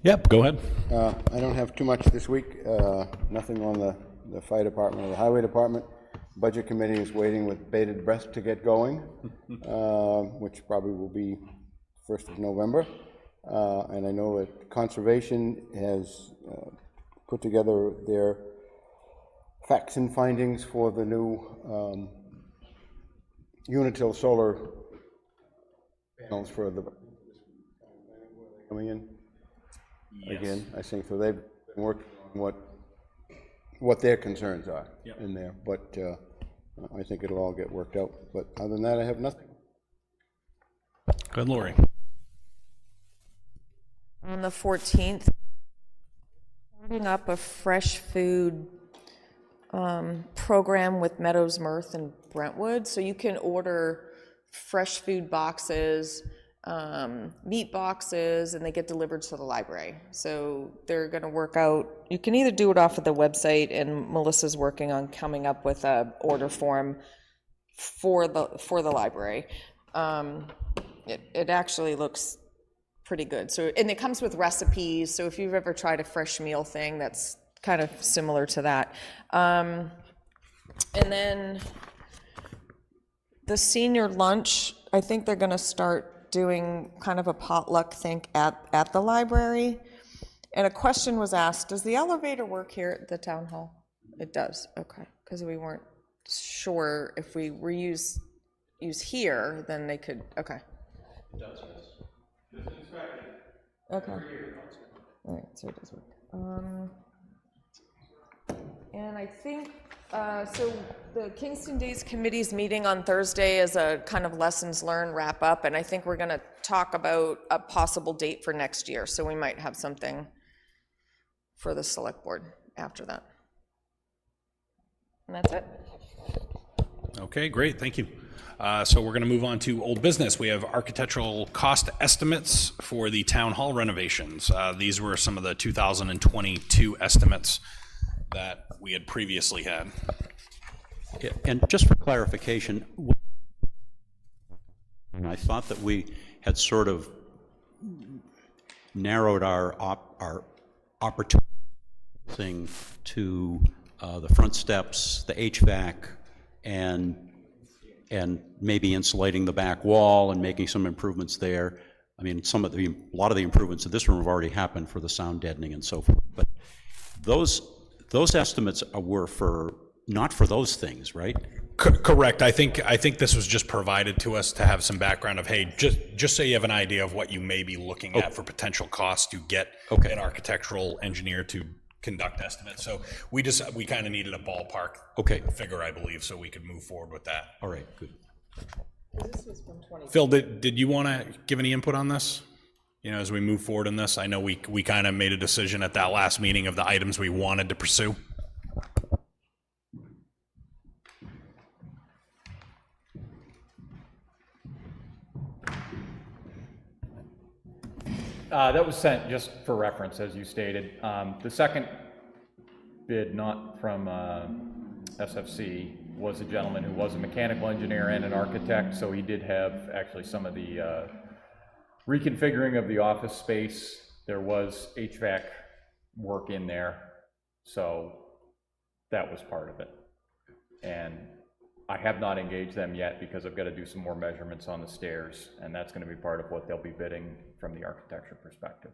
Yep, go ahead. I don't have too much this week. Nothing on the fire department or the highway department. Budget committee is waiting with bated breath to get going, which probably will be 1st of November. and I know that Conservation has put together their facts and findings for the new Unitil solar panels for the coming in. Yes. Again, I think, so they've been working on what their concerns are in there, but I think it'll all get worked out. But other than that, I have nothing. Good, Lori. On the 14th, starting up a fresh food program with Meadows Mirth in Brentwood. So you can order fresh food boxes, meat boxes, and they get delivered to the library. So they're going to work out, you can either do it off of the website, and Melissa's working on coming up with a order form for the library. It actually looks pretty good. So, and it comes with recipes. So if you've ever tried a fresh meal thing, that's kind of similar to that. And then the senior lunch, I think they're going to start doing kind of a potluck thing at the library. And a question was asked, does the elevator work here at the town hall? It does, okay, because we weren't sure if we use here, then they could, okay. It does, yes. It's inspected. Okay. All right, so it does work. And I think, so the Kingston Days Committee's meeting on Thursday is a kind of lessons learned wrap up, and I think we're going to talk about a possible date for next year, so we might have something for the select board after that. And that's it. Okay, great, thank you. So we're going to move on to old business. We have architectural cost estimates for the town hall renovations. These were some of the 2022 estimates that we had previously had. Yeah, and just for clarification, I thought that we had sort of narrowed our opportunity thing to the front steps, the HVAC, and maybe insulating the back wall and making some improvements there. I mean, a lot of the improvements in this room have already happened for the sound deadening and so forth. But those estimates were not for those things, right? Correct. I think this was just provided to us to have some background of, hey, just so you have an idea of what you may be looking at for potential costs to get an architectural engineer to conduct estimates. So we kind of needed a ballpark figure, I believe, so we could move forward with that. All right, good. This was from 20. Phil, did you want to give any input on this? You know, as we move forward in this, I know we kind of made a decision at that last meeting of the items we wanted to pursue. That was sent just for reference, as you stated. The second bid, not from SFC, was a gentleman who was a mechanical engineer and an architect, so he did have actually some of the reconfiguring of the office space. There was HVAC work in there, so that was part of it. And I have not engaged them yet because I've got to do some more measurements on the stairs, and that's going to be part of what they'll be bidding from the architecture perspective.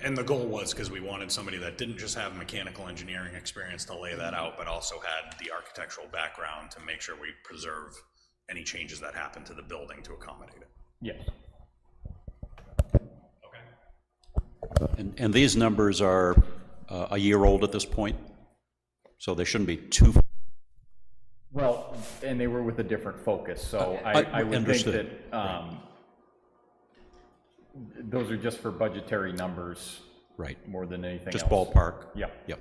And the goal was because we wanted somebody that didn't just have mechanical engineering experience to lay that out, but also had the architectural background to make sure we preserve any changes that happen to the building to accommodate it. Yes. And these numbers are a year old at this point, so they shouldn't be too. Well, and they were with a different focus, so I would think that those are just for budgetary numbers, right? More than anything just else. Ballpark. Yeah. Yep.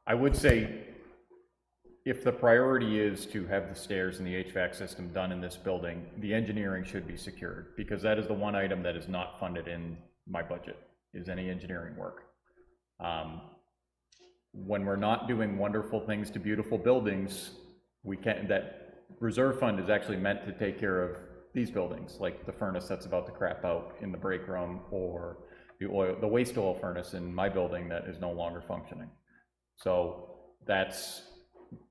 I would say if the priority is to have the stairs and the HVAC system done in this building, the engineering should be secured, because that is the one item that is not funded in my budget, is any engineering work. When we're not doing wonderful things to beautiful buildings, that reserve fund is actually meant to take care of these buildings, like the furnace that's about to crap out in the break room, or the waste oil furnace in my building that is no longer functioning. So that's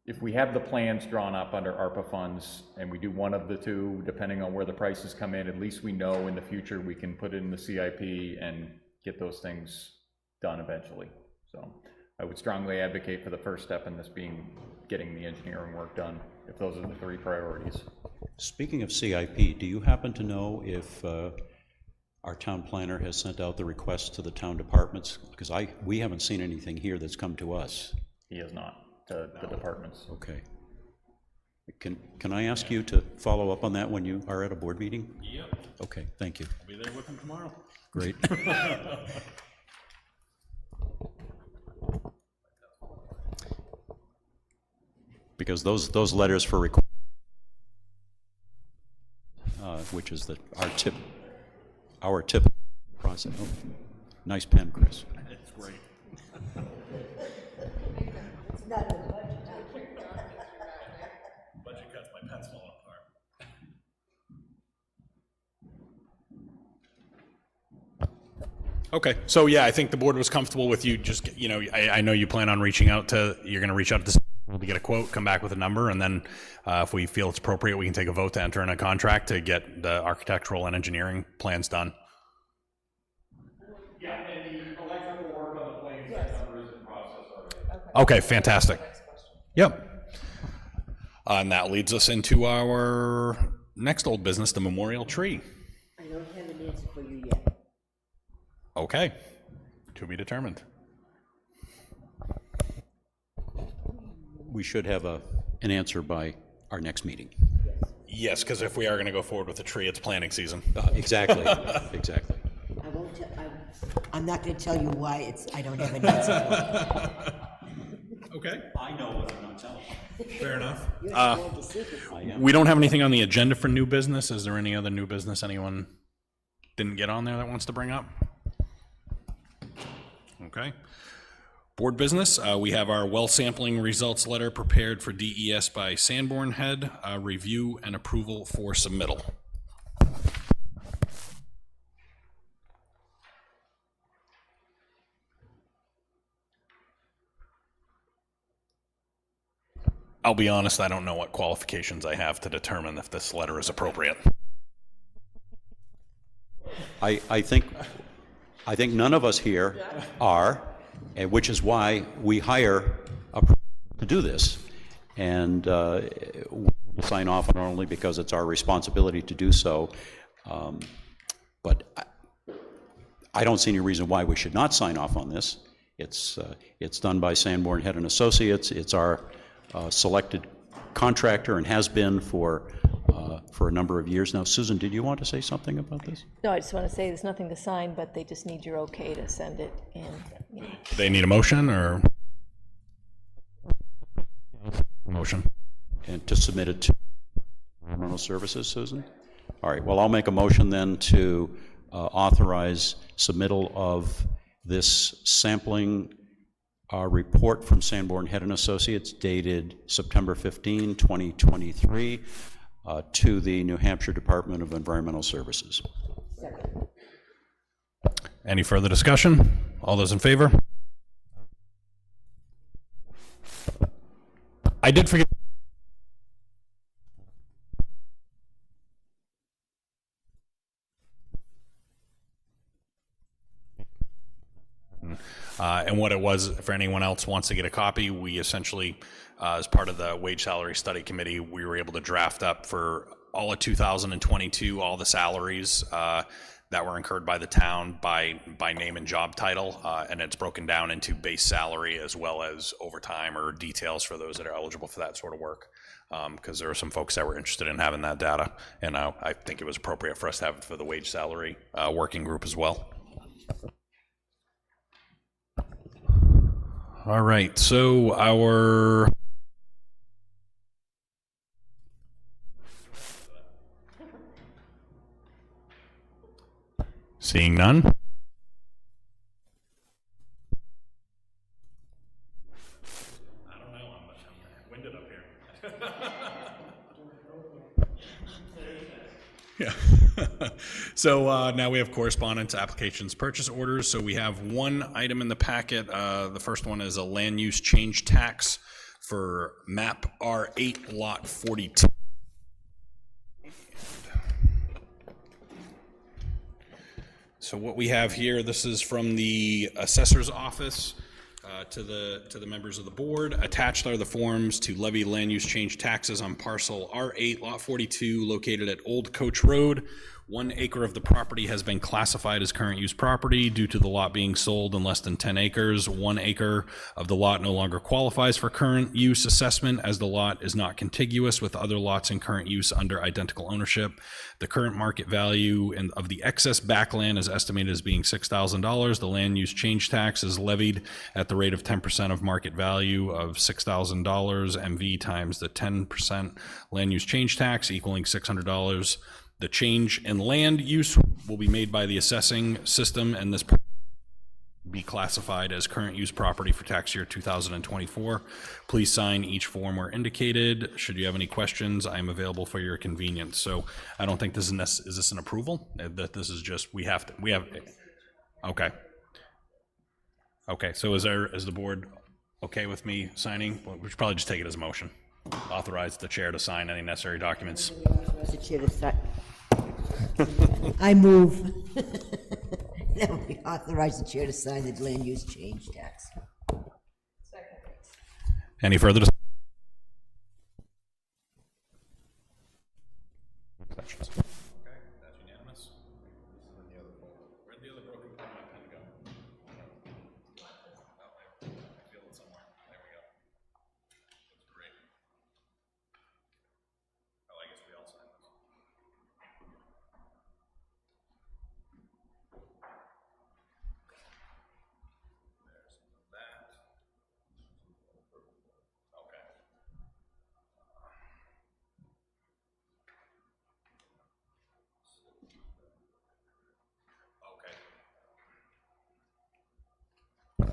if we have the plans drawn up under ARPA funds and we do one of the two, depending on where the prices come in, at least we know in the future we can put it in the CIP and get those things done eventually. So I would strongly advocate for the first step in this being getting the engineering work done, if those are the three priorities. Speaking of CIP, do you happen to know if our town planner has sent out the requests to the town departments? Because we haven't seen anything here that's come to us. He has not, to the departments. Okay. Can I ask you to follow up on that when you are at a board meeting? Yep. Okay, thank you. I'll be there with him tomorrow. Great. Because those letters for request, which is our tip process. Oh, nice pen, Chris. It's great. Budget cuts, my pen's falling apart. Okay, so yeah, I think the board was comfortable with you just, I know you plan on reaching out to, you're gonna reach out to get a quote, come back with a number, and then if we feel it's appropriate, we can take a vote to enter in a contract to get the architectural and engineering plans done. Yeah, and the electrical work on the plans, that number is in process already. Okay, fantastic. Yep. And that leads us into our next old business, the memorial tree. I don't have an answer for you yet. Okay, to be determined. We should have an answer by our next meeting. Yes, because if we are going to go forward with the tree, it's planting season. Exactly, exactly. I won't I'm not going to tell you why I don't have an answer for it. Okay. I know what I'm not telling you. Fair enough. You have to hold the secret. We don't have anything on the agenda for new business. Is there any other new business anyone didn't get on there that wants to bring up? Okay. Board business, we have our well sampling results letter prepared for DES by Sanborn Head, review and approval for submittal. I'll be honest, I don't know what qualifications I have to determine if this letter is appropriate. I think none of us here are, and which is why we hire to do this. And we sign off on it only because it's our responsibility to do so. But I don't see any reason why we should not sign off on this. It's done by Sanborn Head and Associates. It's our selected contractor and has been for a number of years now. Susan, did you want to say something about this? No, I just want to say there's nothing to sign, but they just need your okay to send it in. Do they need a motion or? Motion. And to submit it to Environmental Services, Susan? All right, well, I'll make a motion then to authorize submittal of this sampling report from Sanborn Head and Associates dated September 15, 2023 to the New Hampshire Department of Environmental Services. Second. Any further discussion? All those in favor? I did forget. And what it was, for anyone else wants to get a copy, we essentially, as part of the wage salary study committee, we were able to draft up for all of 2022, all the salaries that were incurred by the town by name and job title, and it's broken down into base salary as well as overtime or details for those that are eligible for that sort of work. Because there are some folks that were interested in having that data, and I think it was appropriate for us to have it for the wage salary working group as well. All right, so our seeing none. I don't know, I'm winded up here. Yeah. So now we have correspondence, applications, purchase orders. So we have one item in the packet. The first one is a land use change tax for map R8, lot 42. So what we have here, this is from the assessor's office to the members of the board. Attached are the forms to levy land use change taxes on parcel R8, lot 42, located at Old Coach Road. 1 acre of the property has been classified as current use property due to the lot being sold in less than 10 acres. 1 acre of the lot no longer qualifies for current use assessment as the lot is not contiguous with other lots in current use under identical ownership. The current market value of the excess backland is estimated as being $6,000. The land use change tax is levied at the rate of 10% of market value of $6,000 MV times the 10% land use change tax equaling $600. The change in land use will be made by the assessing system, and this be classified as current use property for tax year 2024. Please sign each form where indicated. Should you have any questions, I am available for your convenience. So I don't think this is this an approval? That this is just, we have, okay. Okay, so is the board okay with me signing? Well, we should probably just take it as a motion. Authorize the chair to sign any necessary documents. The chair to sign. I move that we authorize the chair to sign the land use change tax. Any further discussion? Okay, that's unanimous. Where'd the other broken pen go? I feel it somewhere. There we go. That's great. Oh, I guess we all signed this. There's that. Okay.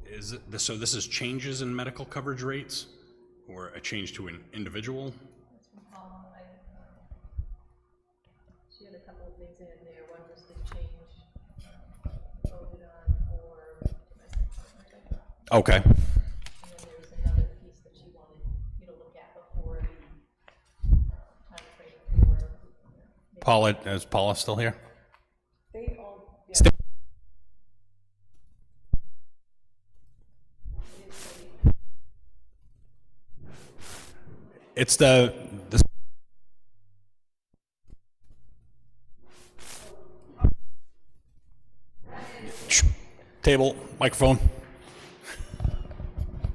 Is it, so this is changes in medical coverage rates, or a change to an individual? She had a couple of things in there. One was the change voted on for domestic partnership. Okay. And then there was another piece that she wanted you to look at before the timeframe for. Paula, is Paula still here? They all, yeah. It's the table, microphone,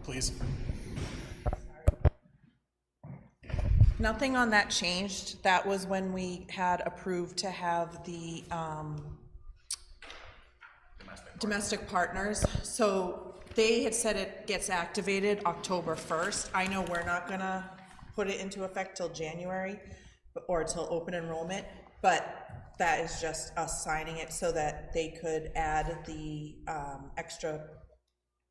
please. Nothing on that changed. That was when we had approved to have the domestic partners. So they had said it gets activated October 1st. I know we're not gonna put it into effect till January or till open enrollment, but that is just us signing it so that they could add the extra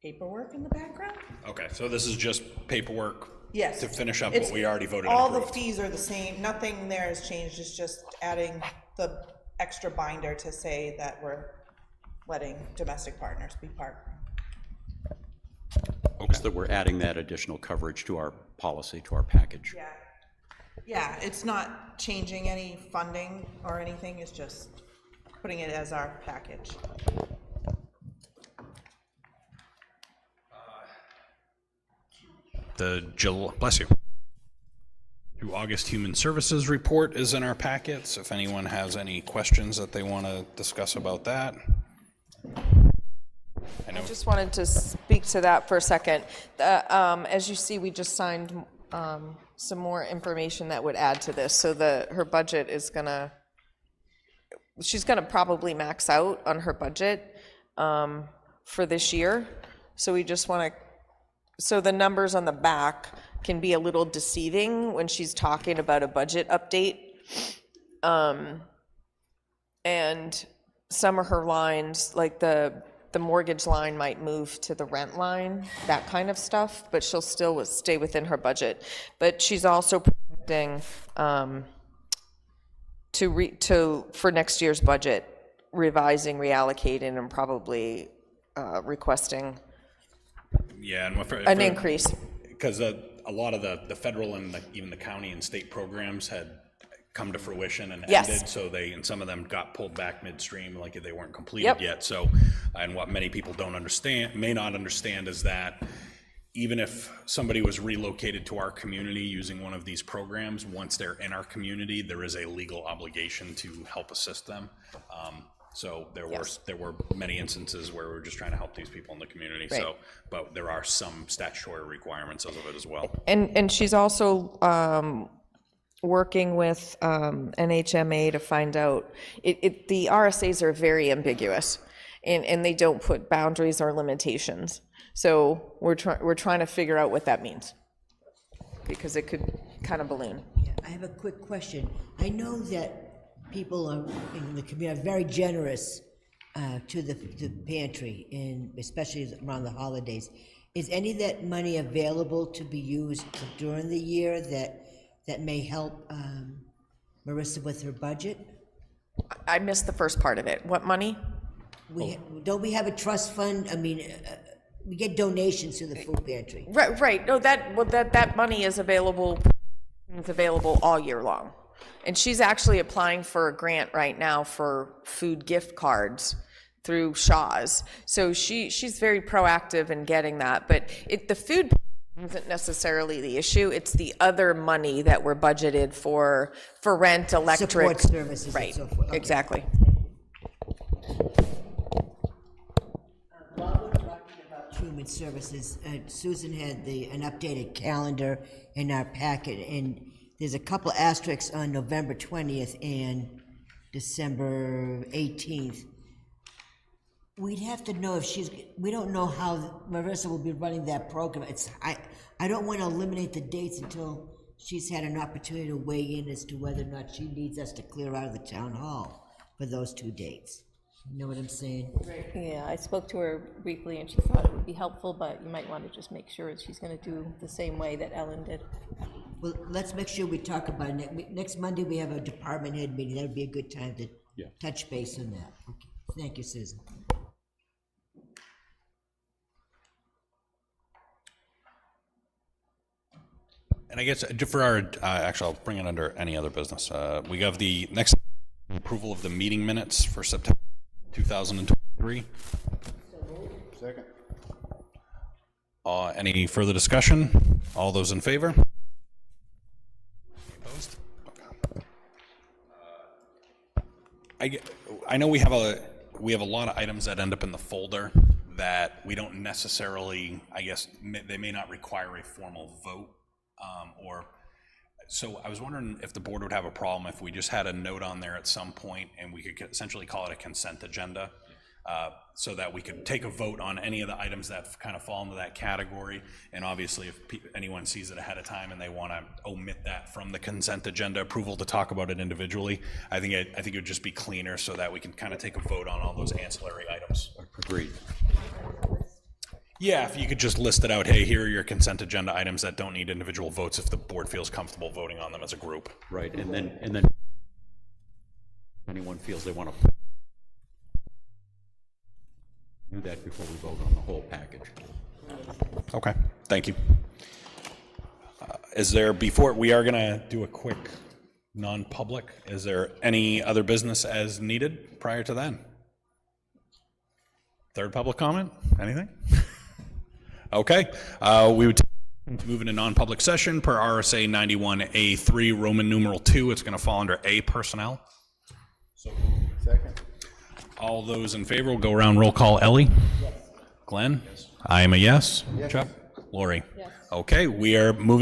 paperwork in the background. Okay, so this is just paperwork. Yes. To finish up It's- what we already voted and All the approved. fees are the same, nothing there has changed, it's just adding the extra binder to say that we're letting domestic partners be part. Okay. So that we're adding that additional coverage to our policy, to our package. Yeah. Yeah, it's not changing any funding or anything, it's just putting it as our package. Bless you. The August Human Services Report is in our packets. If anyone has any questions that they want to discuss about that. I just wanted to speak to that for a second. As you see, we just signed some more information that would add to this. So her budget is she's gonna probably max out on her budget for this year. So we just wanna, so the numbers on the back can be a little deceiving when she's talking about a budget update. And some of her lines, like the mortgage line might move to the rent line, that kind of stuff, but she'll still stay within her budget. But she's also projecting for next year's budget, revising, reallocating, and probably requesting Yeah, and an increase. because a lot of the federal and even the county and state programs had come to fruition and Yes. ended, so and some of them got pulled back midstream, like they weren't completed yet. So, and what many people may not understand is that even if somebody was relocated to our community using one of these programs, once they're in our community, there is a legal obligation to help assist them. So there were many instances where we were just trying to help these people in the community. Right. So, but there are some statutory requirements of it as well. And she's also working with NHMA to find out, the RSAs are very ambiguous, and they don't put boundaries or limitations. So we're trying to figure out what that means, because it could kind of balloon. Yeah, I have a quick question. I know that people in the community are very generous to the pantry, and especially around the holidays. Is any of that money available to be used during the year that may help Marissa with her budget? I missed the first part of it. What money? Don't we have a trust fund? I mean, we get donations to the food pantry. Right. No, that money is available. It's available all year long, and she's actually applying for a grant right now for food gift cards through Shaw's. So she's very proactive in getting that. But the food isn't necessarily the issue. It's the other money that we're budgeted for rent, electric, Support services, right? and so forth. Okay. Exactly. While we're talking about human services, Susan had an updated calendar in our packet, and there's a couple asterisks on November 20th and December 18th. We'd have to know if we don't know how Marissa will be running that program. I don't want to eliminate the dates until she's had an opportunity to weigh in as to whether or not she needs us to clear out of the town hall for those 2 dates. You know what I'm saying? Yeah, I spoke to her briefly and she thought it would be helpful, but you might want to just make sure she's going to do the same way that Ellen did. Well, let's make sure we talk about it. Next Monday, we have a department head meeting. That would be a good time to touch base on that. Okay. Thank you, Susan. And I guess for our, actually, I'll bring it under any other business. We have the next approval of the meeting minutes for September 2023. Second. Any further discussion? All those in favor? Opposed? Okay. I know we have a lot of items that end up in the folder that we don't necessarily, I guess, they may not require a formal vote. So I was wondering if the board would have a problem if we just had a note on there at some point and we could essentially call it a consent agenda, so that we could take a vote on any of the items that kind of fall into that category. And obviously if anyone sees it ahead of time and they want to omit that from the consent agenda approval to talk about it individually, I think it would just be cleaner so that we can kind of take a vote on all those ancillary items. Agreed. Yeah, if you could just list it out, hey, here are your consent agenda items that don't need individual votes if the board feels comfortable voting on them as a group. Right, and then if anyone feels they want to do that before we vote on the whole package. Okay, thank you. We are gonna do a quick non-public. Is there any other business as needed prior to then? Third public comment, anything? Okay, we would move into non-public session per RSA 91A3 Roman numeral 2. It's going to fall under A, personnel. Second. All those in favor will go around roll call. Ellie? Yes. Glenn? Yes. I am a yes. Yes. Chuck? Lori? Yes. Okay, we are moving